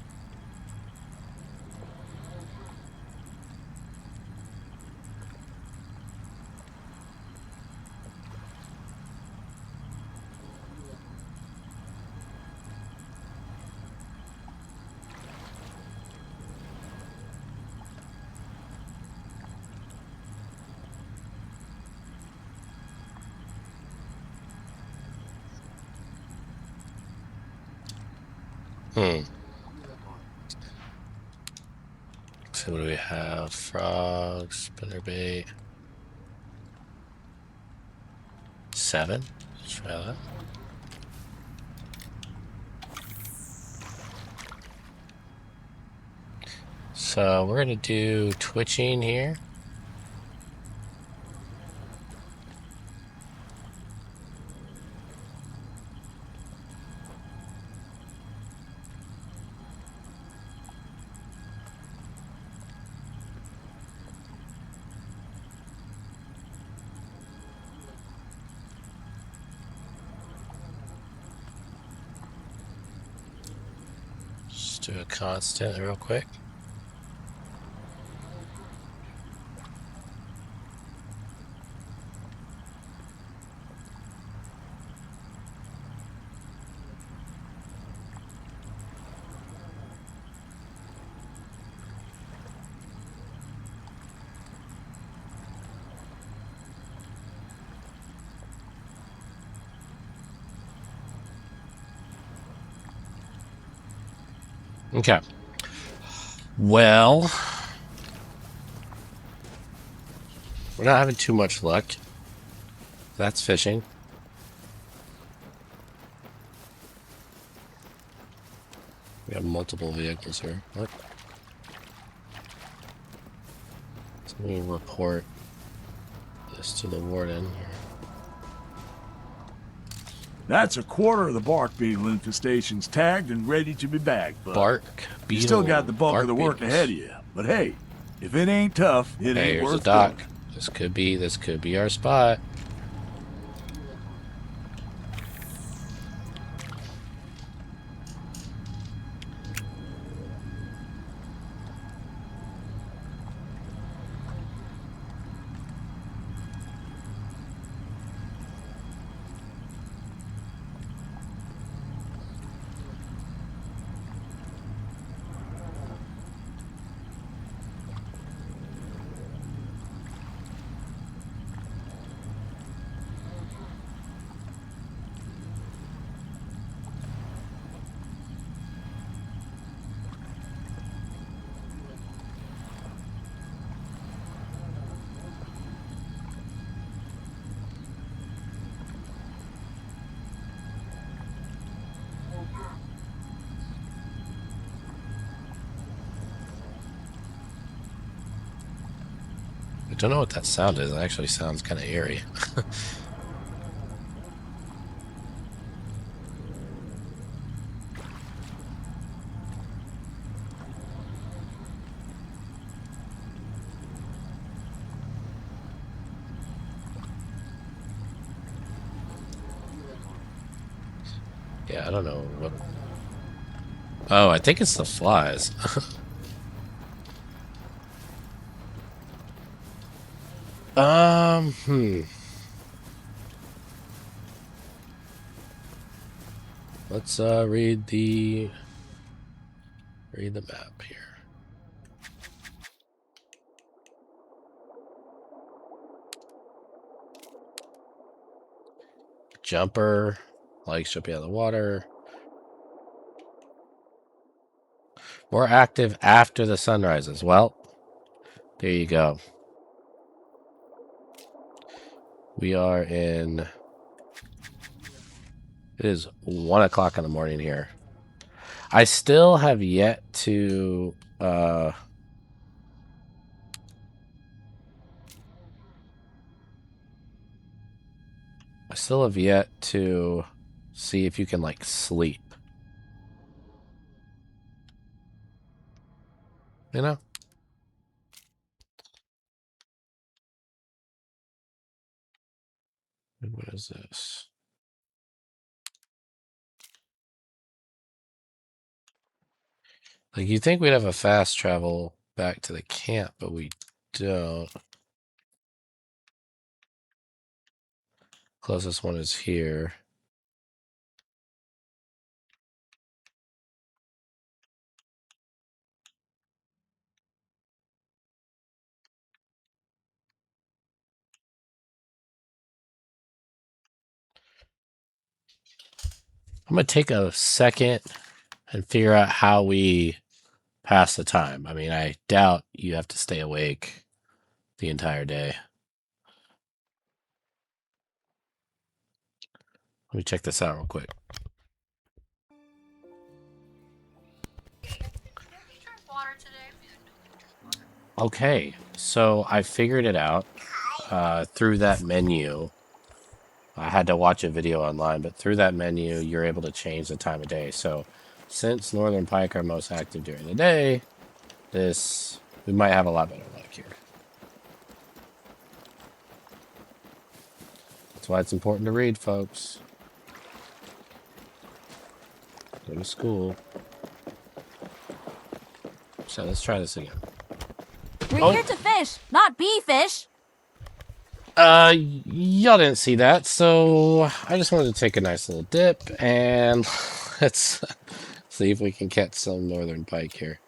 So what do we have? Frogs, spinnerbait. 7. Let's try that. So we're gonna do twitching here. Just do a constant real quick. Okay. Well, we're not having too much luck. That's fishing. We have multiple vehicles here. What? Let me report this to the warden. That's a quarter of the bark beetle infestation's tagged and ready to be bagged, bud. Bark beetle. You still got the bulk bark of the work beetles. ahead of you. But hey, if it ain't tough, it Hey, ain't here's worth a dock. doing. This could be our spot. I don't know what that sound is. It actually sounds kind of eerie. Yeah, I don't know what. Oh, I think it's the flies. Hmm. Let's read the map here. Jumper, legs should be out of the water. More active after the sun rises. Well, there you go. We are in It is 1 o'clock in the morning here. I still have yet to see if you can like sleep. You know? What is this? Like, you think we'd have a fast travel back to the camp, but we don't. Closest one is here. I'm going to take a second and figure out how we pass the time. I mean, I doubt you have to stay awake the entire day. Let me check this out real quick. Okay, so I figured it out through that menu. I had to watch a video online, but through that menu, you're able to change the time of day. So since northern pike are most active during the day, we might have a lot better luck here. That's why it's important to read, folks. Go to school. So let's try this again. We're here to fish, not be fish. Y'all didn't see that, so I just wanted to take a nice little dip, and let's see if we can catch some northern pike here.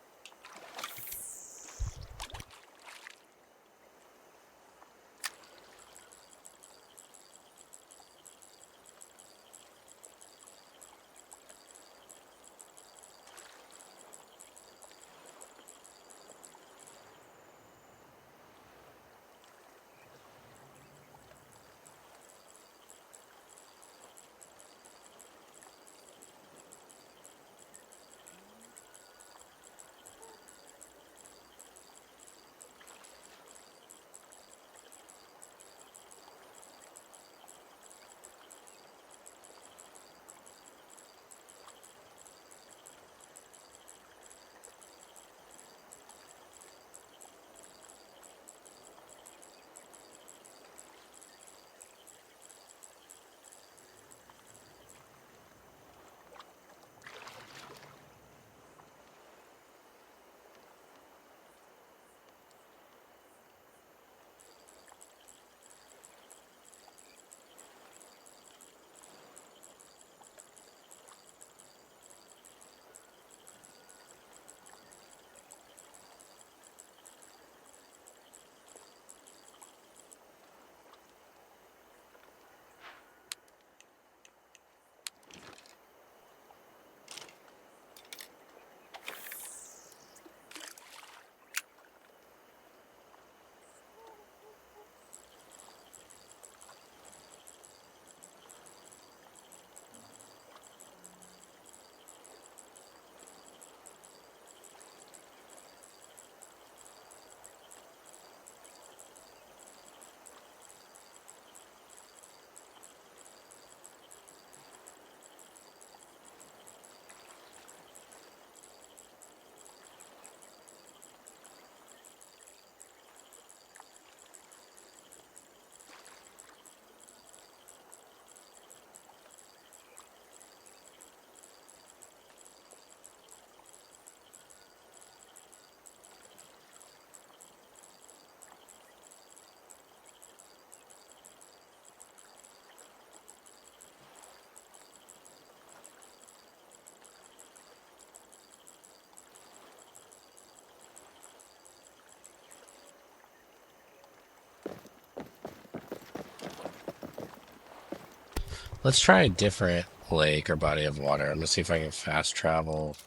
Let's try a different lake or body of water. I'm gonna see if I can fast travel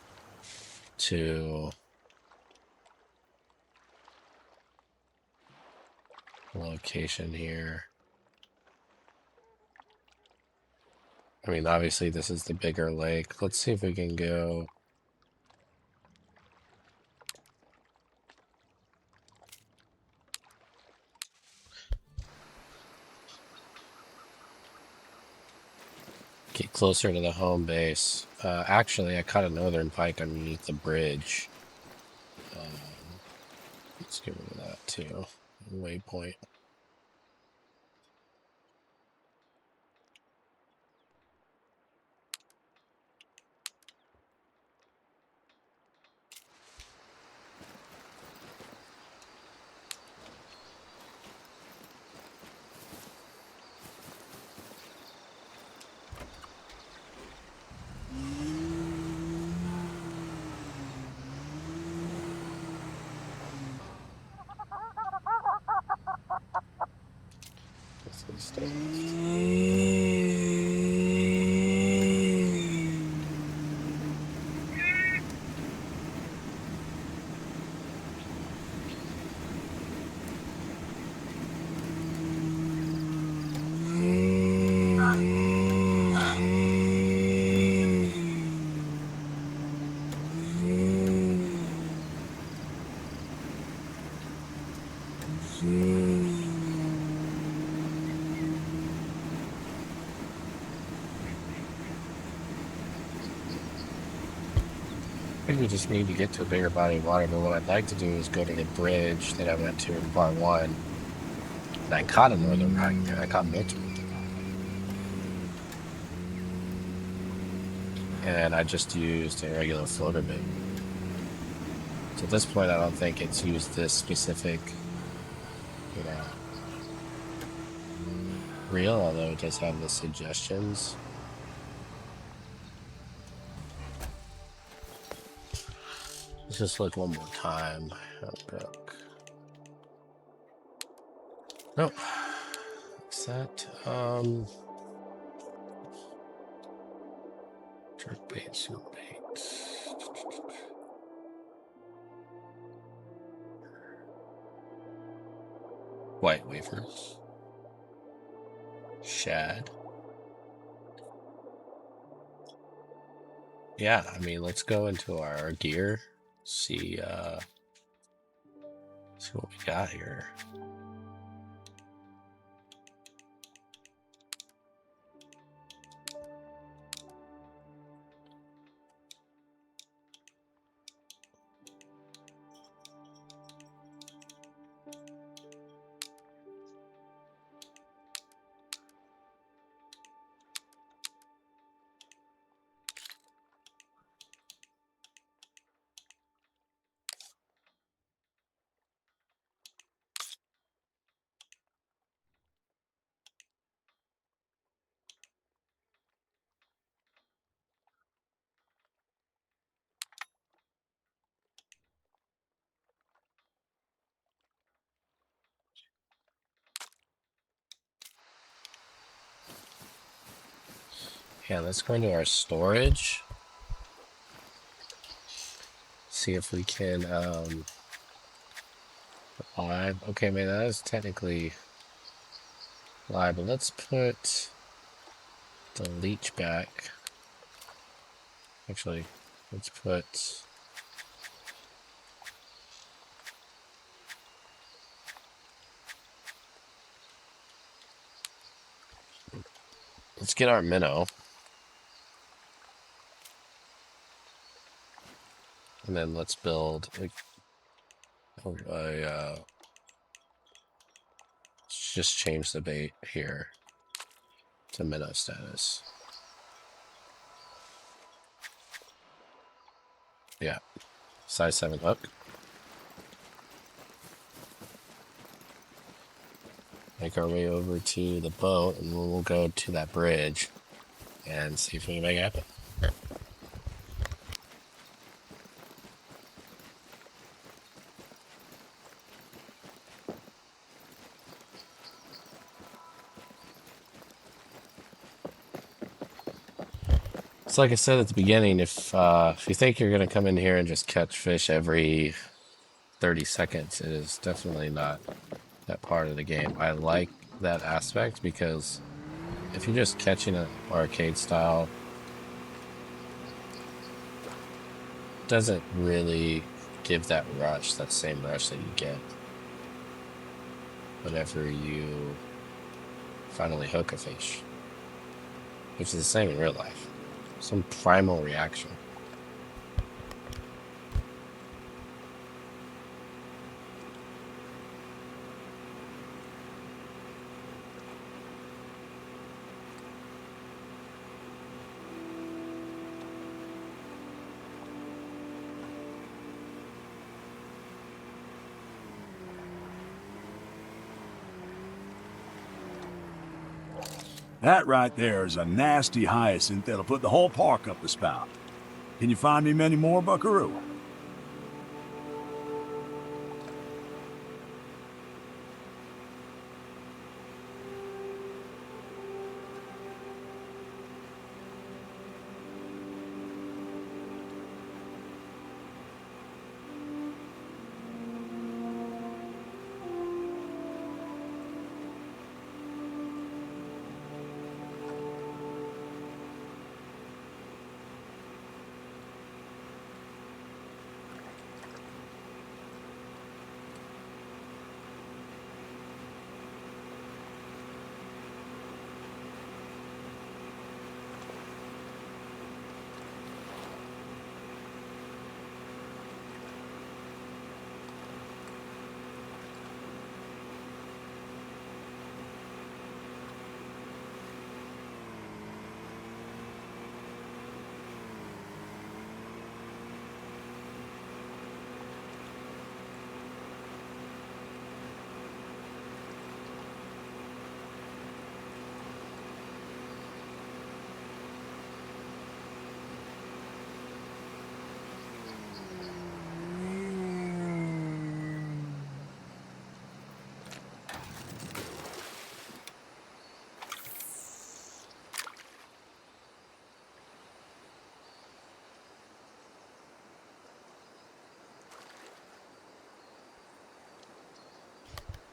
to a location here. I mean, obviously this is the bigger lake. Let's see if we can go. Get closer to the home base. Actually, I caught a northern pike underneath the bridge. Let's get rid of that too. Waypoint. I think we just need to get to a bigger body of water, but what I'd like to do is go to the bridge that I went to in part 1. And I caught a northern pike there. I caught multiple. And I just used a regular floater bait. So at this point, I don't think it's used this specific, reel, although it does have the suggestions. Let's just look one more time. Nope. Set. Jerk bait, super bait. White wafers. Shad. Yeah, I mean, let's go into our gear. See what we got here. Yeah, let's go into our storage. See if we can live. Okay, man, that is technically live, but let's put the leech back. Actually, let's put let's get our minnow. And then let's build let's just change the bait here to minnow status. Yeah, size 7 hook. Make our way over to the boat, and we'll go to that bridge and see if we can make it happen. It's like I said at the beginning, if you think you're going to come in here and just catch fish every 30 seconds, it is definitely not that part of the game. I like that aspect because if you're just catching an arcade style, doesn't really give that rush, that same rush that you get whenever you finally hook a fish, which is the same in real life. Some primal reaction. That right there is a nasty hyacinth that'll put the whole park up the spout. Can you find me many more, buckaroo?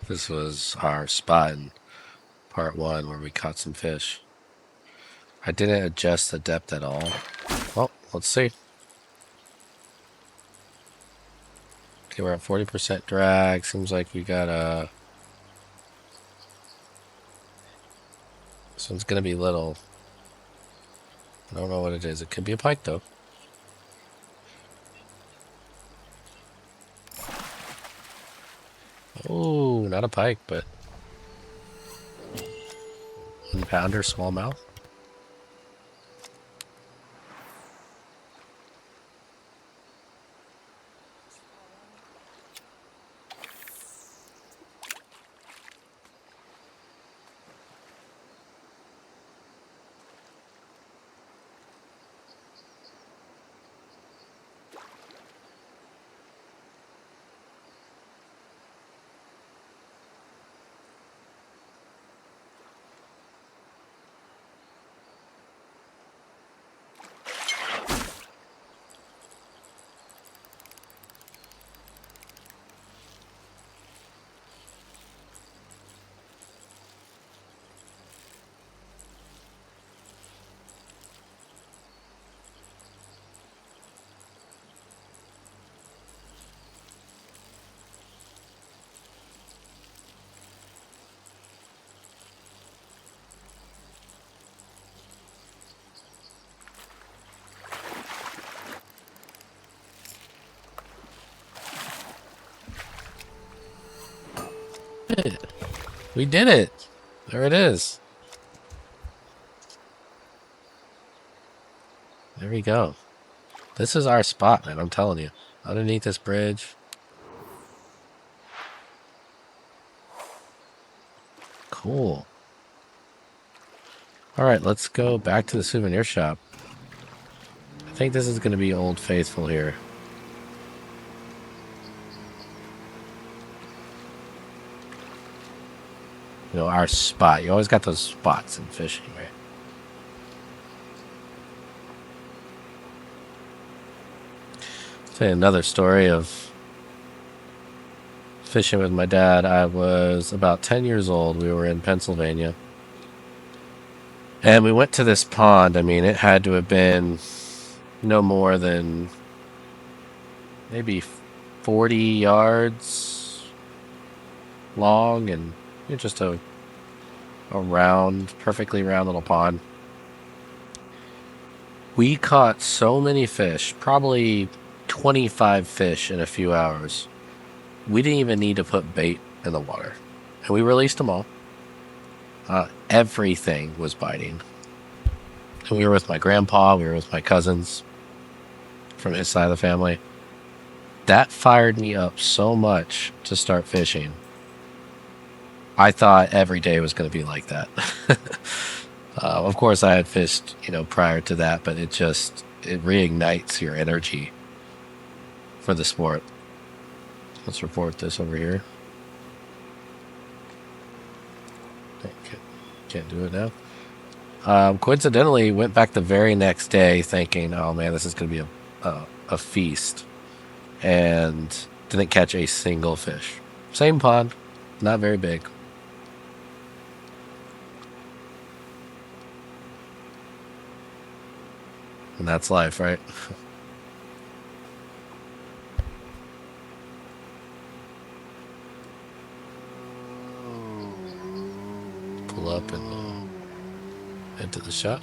This was our spot in part 1 where we caught some fish. I didn't adjust the depth at all. Well, let's see. Okay, we're at 40% drag. Seems like we got a... This one's gonna be little. I don't know what it is. It could be a pike though. Oh, not a pike, but 1 pounder, smallmouth. We did it. There it is. There we go. This is our spot, man. I'm telling you. Underneath this bridge. Cool. All right, let's go back to the souvenir shop. I think this is going to be Old Faithful here. You know, our spot. You always got those spots in fishing, right? Say another story of fishing with my dad. I was about 10 years old. We were in Pennsylvania. And we went to this pond. I mean, it had to have been no more than maybe 40 yards long, and just a round, perfectly round little pond. We caught so many fish, probably 25 fish in a few hours. We didn't even need to put bait in the water. And we released them all. Everything was biting. And we were with my grandpa, we were with my cousins from his side of the family. That fired me up so much to start fishing. I thought every day was going to be like that. Of course, I had fished, prior to that, but it reignites your energy for the sport. Let's report this over here. Can't do it now. Coincidentally, went back the very next day thinking, oh man, this is going to be a feast. And didn't catch a single fish. Same pond, not very big. And that's life, right? Pull up and head to the shop.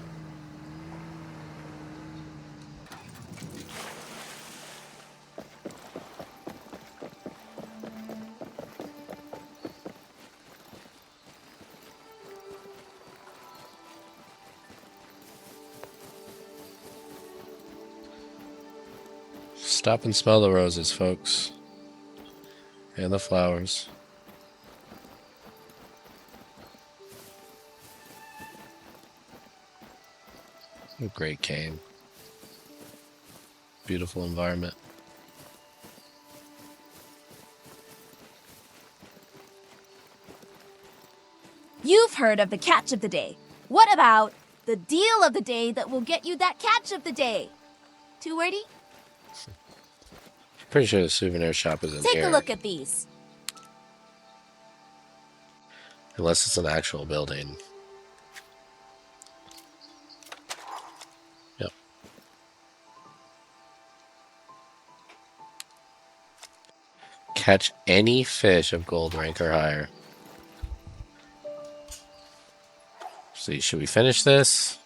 Stop and smell the roses, folks. And the flowers. A great game. Beautiful environment. You've heard of the catch of the day. What about the deal of the day that will get you that catch of the day? Too wordy? Pretty sure the souvenir shop is in here. Take a look at these. Unless it's an actual building. Yep. Catch any fish of gold rank or higher. See, should we finish this?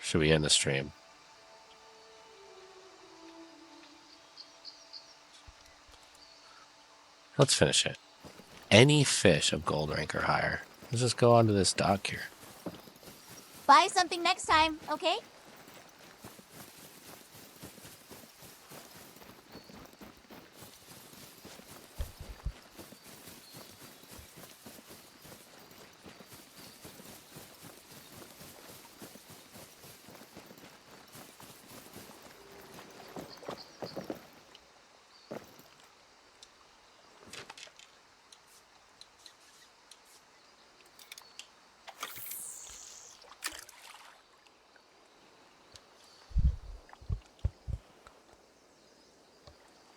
Should we end the stream? Let's finish it. Any fish of gold rank or higher. Let's just go onto this dock here. Buy something next time, okay?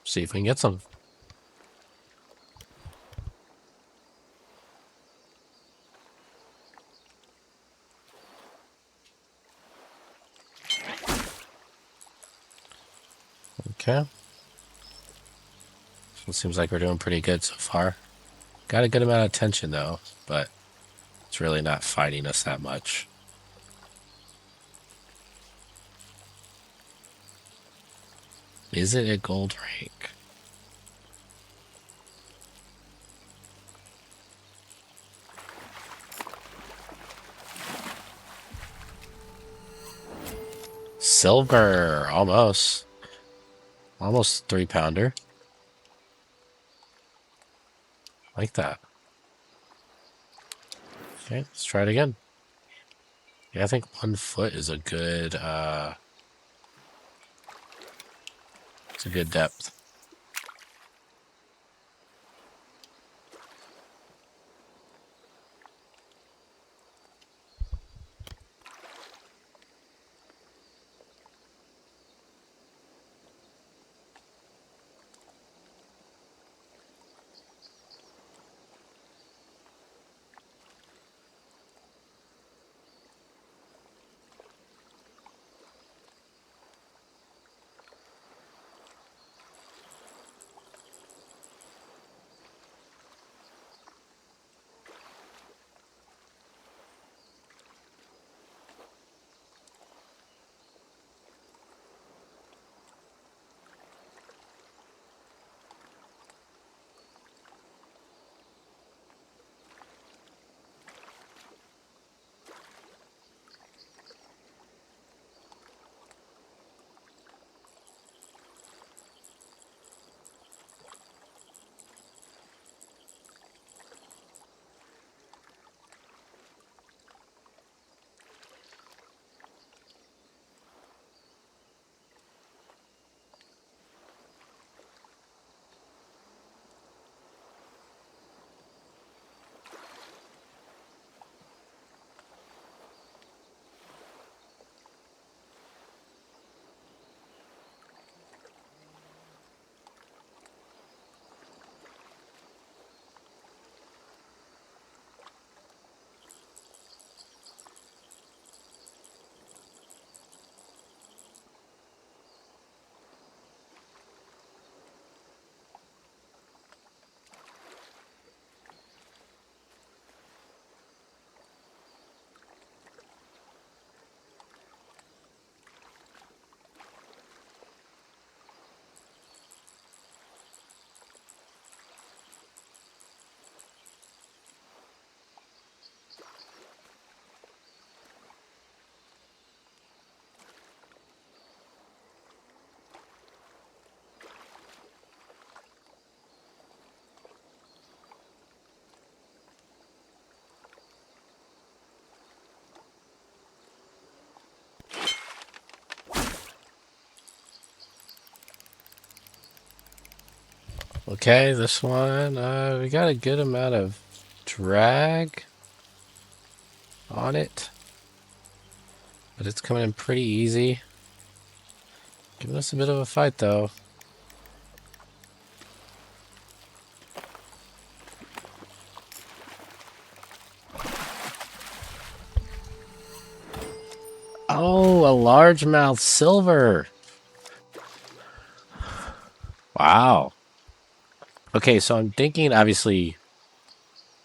See if we can get some. Okay. So it seems like we're doing pretty good so far. Got a good amount of tension though, but it's really not fighting us that much. Is it a gold rank? Silver, almost. Almost 3-pounder. Like that. Okay, let's try it again. Yeah, I think 1 foot is a good, it's a good depth. Okay, this one, we got a good amount of drag on it, but it's coming in pretty easy. Giving us a bit of a fight, though. Oh, a largemouth silver. Wow. Okay, so I'm thinking, obviously,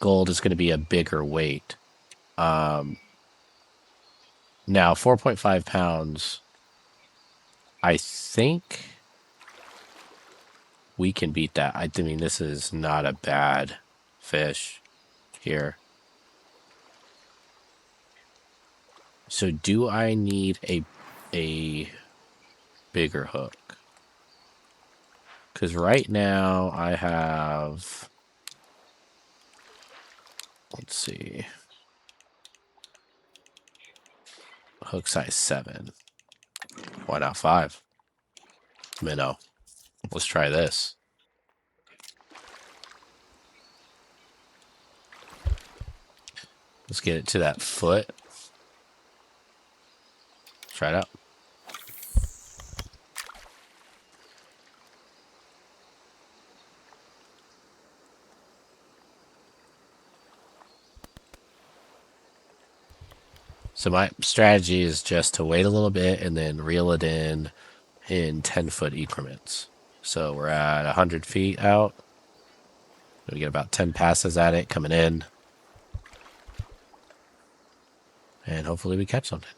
gold is going to be a bigger weight. Now, 4.5 pounds, I think we can beat that. I mean, this is not a bad fish here. So do I need a bigger hook? Because right now I have, let's see, hook size 7. Why not 5? Minnow. Let's try this. Let's get it to that foot. Try it out. So my strategy is just to wait a little bit and then reel it in 10-foot increments. So we're at 100 feet out. We get about 10 passes at it coming in. And hopefully we catch something.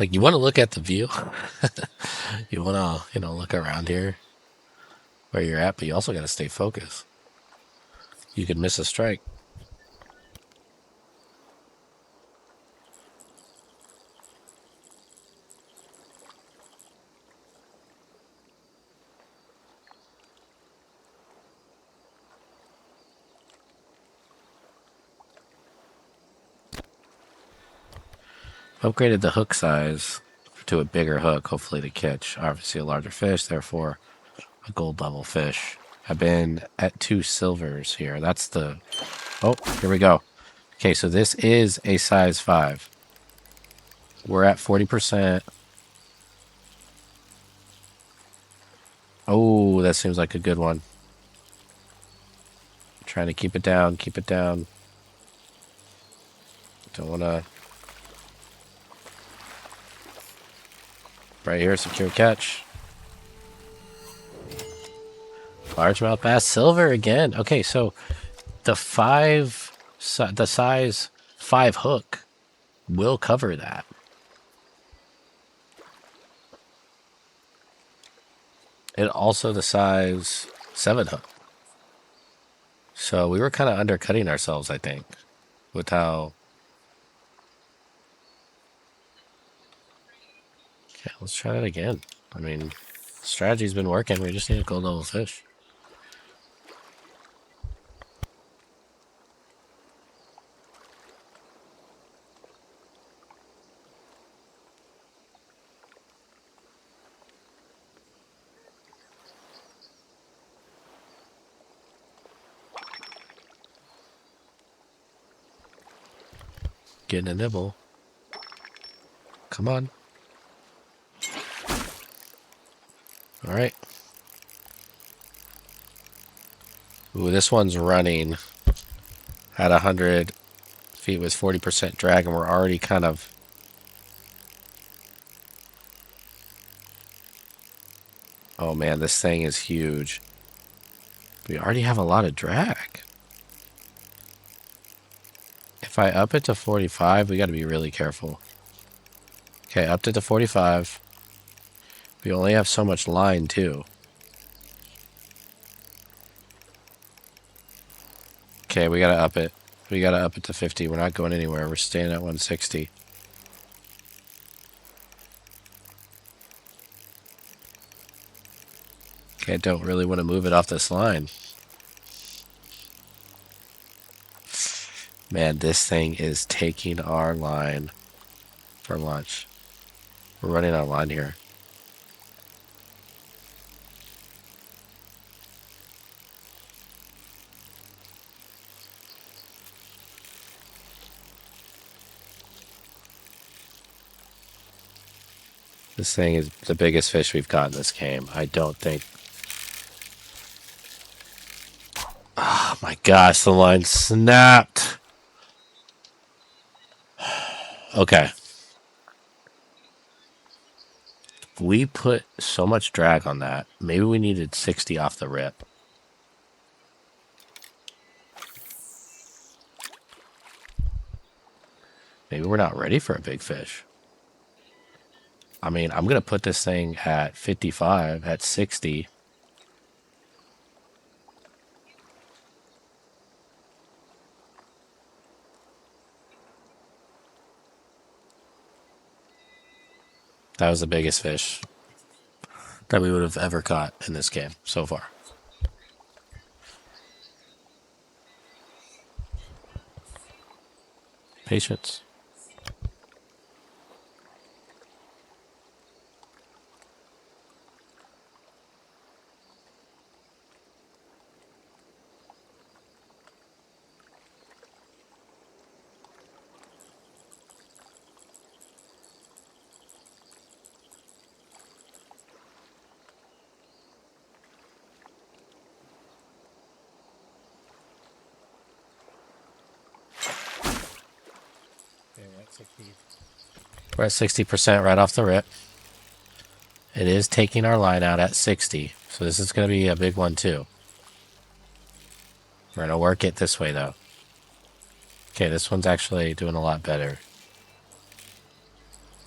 Like, you want to look at the view. You want to, look around here where you're at, but you also got to stay focused. You could miss a strike. Upgraded the hook size to a bigger hook, hopefully to catch, obviously, a larger fish, therefore a gold level fish. I've been at 2 silvers here. That's the... Oh, here we go. Okay, so this is a size 5. We're at 40%. Oh, that seems like a good one. Trying to keep it down, keep it down. Don't want to... Right here, secure catch. Largemouth bass silver again. Okay, so the size 5 hook will cover that. And also the size 7 hook. So we were kind of undercutting ourselves, I think, with how... Okay, let's try that again. I mean, strategy's been working. We just need a gold level fish. Getting a nibble. Come on. All right. Ooh, this one's running at 100 feet with 40% drag, and we're already kind of... Oh man, this thing is huge. We already have a lot of drag. If I up it to 45, we got to be really careful. Okay, upped it to 45. We only have so much line, too. Okay, we got to up it. We got to up it to 50. We're not going anywhere. We're staying at 160. Okay, I don't really want to move it off this line. Man, this thing is taking our line for lunch. We're running out of line here. This thing is the biggest fish we've got in this game. I don't think... Oh my gosh, the line snapped. Okay. We put so much drag on that. Maybe we needed 60 off the rip. Maybe we're not ready for a big fish. I mean, I'm going to put this thing at 55, at 60. That was the biggest fish that we would have ever caught in this game so far. Patience. We're at 60% right off the rip. It is taking our line out at 60. So this is going to be a big one too. We're going to work it this way though. Okay, this one's actually doing a lot better.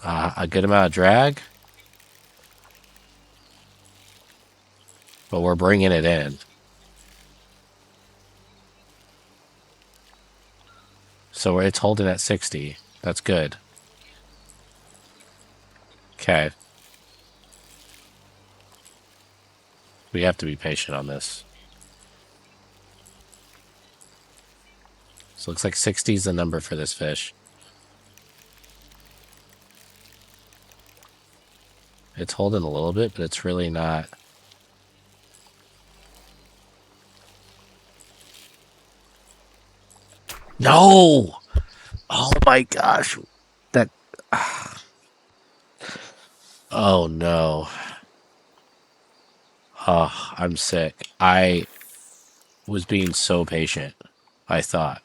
A good amount of drag. But we're bringing it in. So it's holding at 60. That's good. Okay. We have to be patient on this. So it looks like 60 is the number for this fish. It's holding a little bit, but it's really not. No! Oh my gosh. That... Oh no. Oh, I'm sick. I was being so patient, I thought.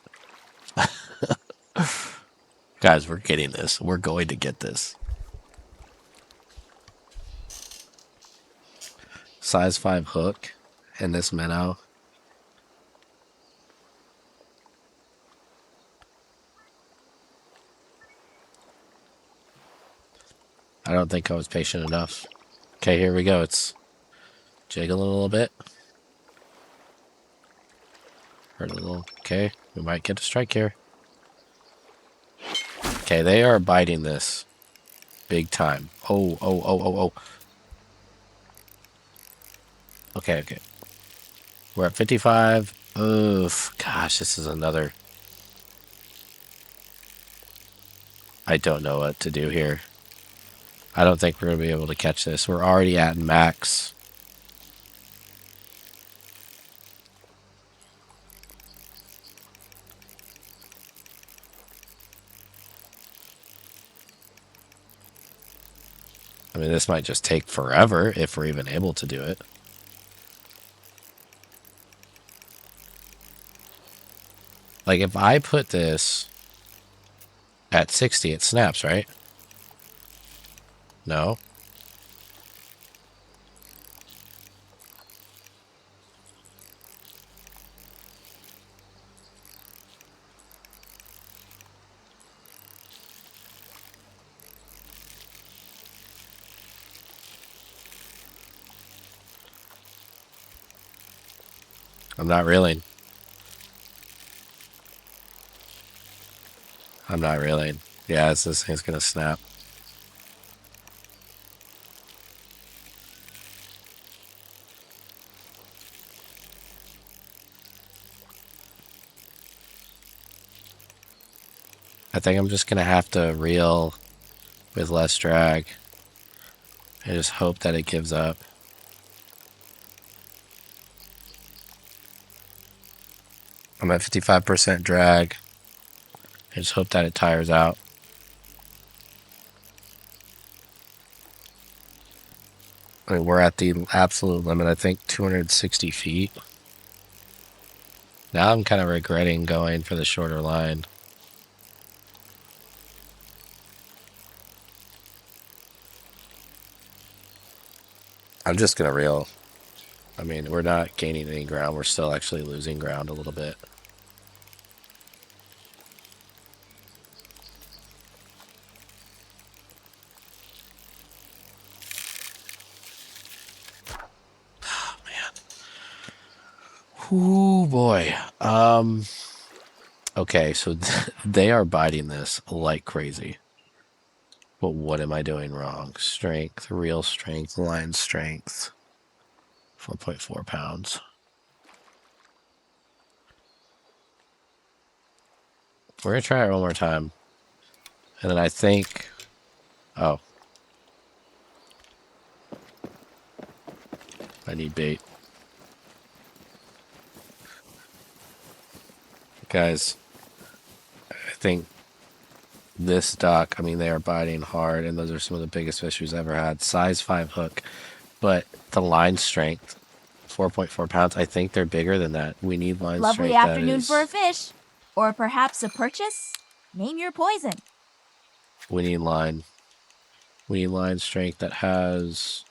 Guys, we're getting this. We're going to get this. Size 5 hook in this minnow. I don't think I was patient enough. Okay, here we go. It's jiggling a little bit. Hurt a little. Okay, we might get a strike here. Okay, they are biting this big time. Oh, oh, oh, oh, oh. Okay, okay. We're at 55. Oof. Gosh, this is another... I don't know what to do here. I don't think we're going to be able to catch this. We're already at max. I mean, this might just take forever if we're even able to do it. Like, if I put this at 60, it snaps, right? No? I'm not reeling. I'm not reeling. Yeah, this thing's gonna snap. I think I'm just gonna have to reel with less drag and just hope that it gives up. I'm at 55% drag. I just hope that it tires out. I mean, we're at the absolute limit, I think 260 feet. Now I'm kind of regretting going for the shorter line. I'm just going to reel. I mean, we're not gaining any ground. We're still actually losing ground a little bit. Oh, man. Ooh, boy. Okay, so they are biting this like crazy. But what am I doing wrong? Strength, real strength, line strength. 4.4 pounds. We're going to try it one more time. And then I think... Oh. I need bait. Guys, I think this duck, I mean, they are biting hard, and those are some of the biggest fish we've ever had. Size 5 hook. But the line strength, 4.4 pounds, I think they're bigger than that. We need line Lovely strength. afternoon for a fish. Or perhaps a purchase? Name your poison. We need line. We need line strength that has...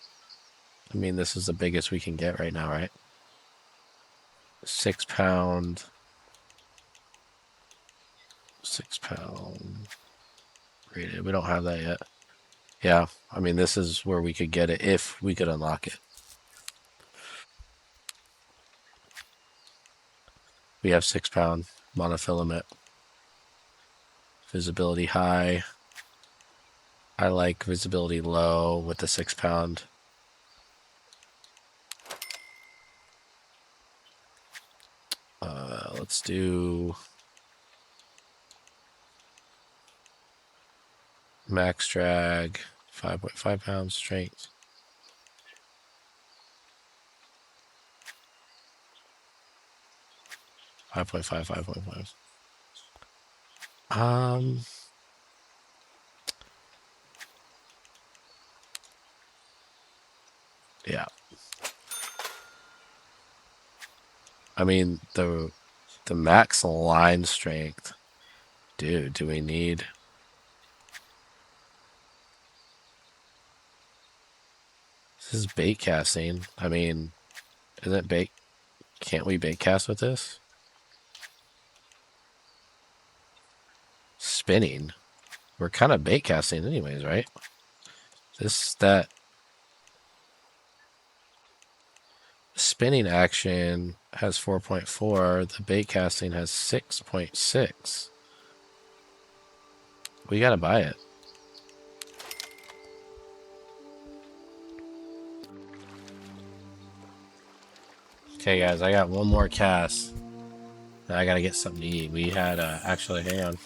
I mean, this is the biggest we can get right now, right? 6 pound. 6 pound. Rated. We don't have that yet. Yeah, I mean, this is where we could get it if we could unlock it. We have 6 pound monofilament. Visibility high. I like visibility low with the 6 pound. Let's do max drag, 5.5 pounds strength. Five point five. Yeah. I mean, the max line strength. Dude, do we need... This is bait casting. I mean, isn't bait... Can't we bait cast with this? Spinning. We're kind of bait casting anyways, right? That spinning action has 4.4. The bait casting has 6.6. We gotta buy it. Okay, guys, I got one more cast. I gotta get something to eat. We had, actually, hang on.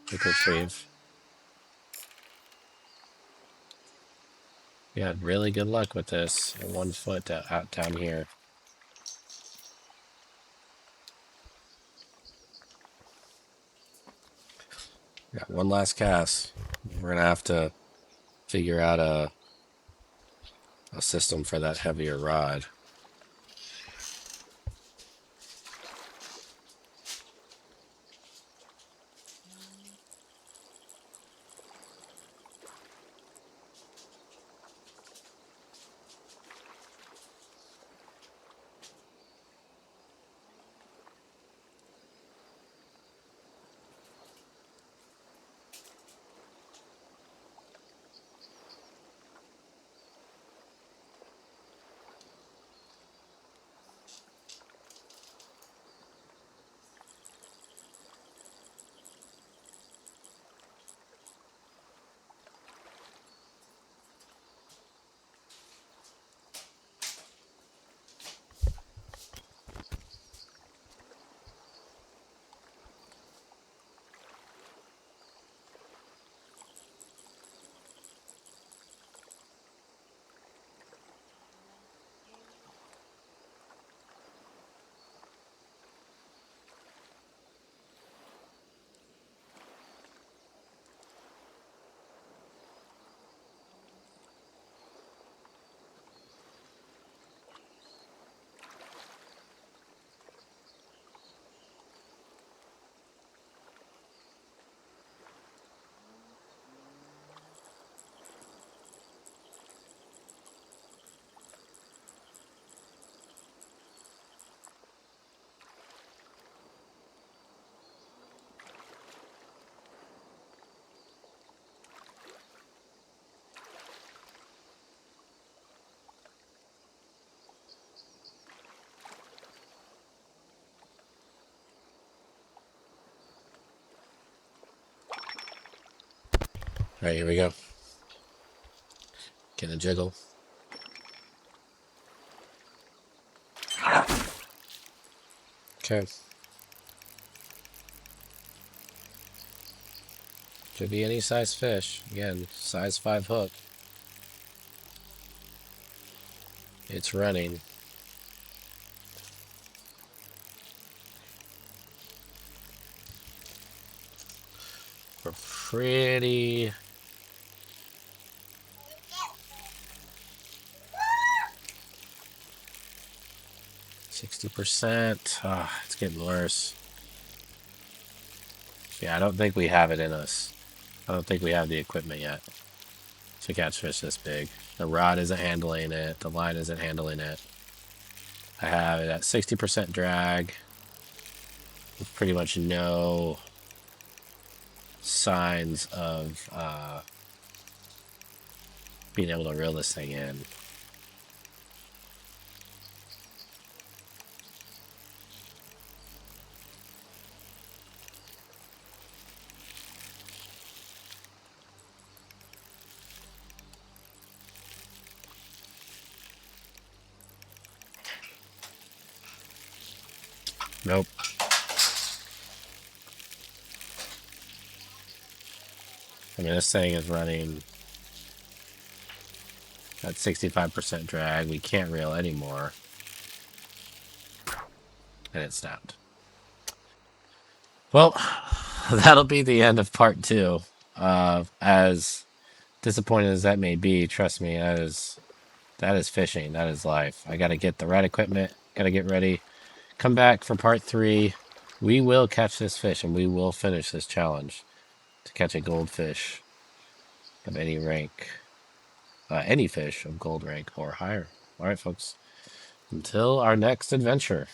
Quick retrieve. We had really good luck with this. 1 foot out down here. Got one last cast. We're gonna have to figure out a system for that heavier rod. All right, here we go. Get a jiggle. Okay. Could be any size fish. Again, size 5 hook. It's running. We're pretty... 60%. Ah, it's getting worse. Yeah, I don't think we have it in us. I don't think we have the equipment yet to catch fish this big. The rod isn't handling it. The line isn't handling it. I have it at 60% drag. With pretty much no signs of being able to reel this thing in. Nope. I mean, this thing is running at 65% drag. We can't reel anymore. And it snapped. Well, that'll be the end of part 2. As disappointed as that may be, trust me, that is fishing. That is life. I got to get the right equipment. Got to get ready. Come back for part 3. We will catch this fish and we will finish this challenge to catch a goldfish of any rank. Any fish of gold rank or higher. All right, folks. Until our next adventure.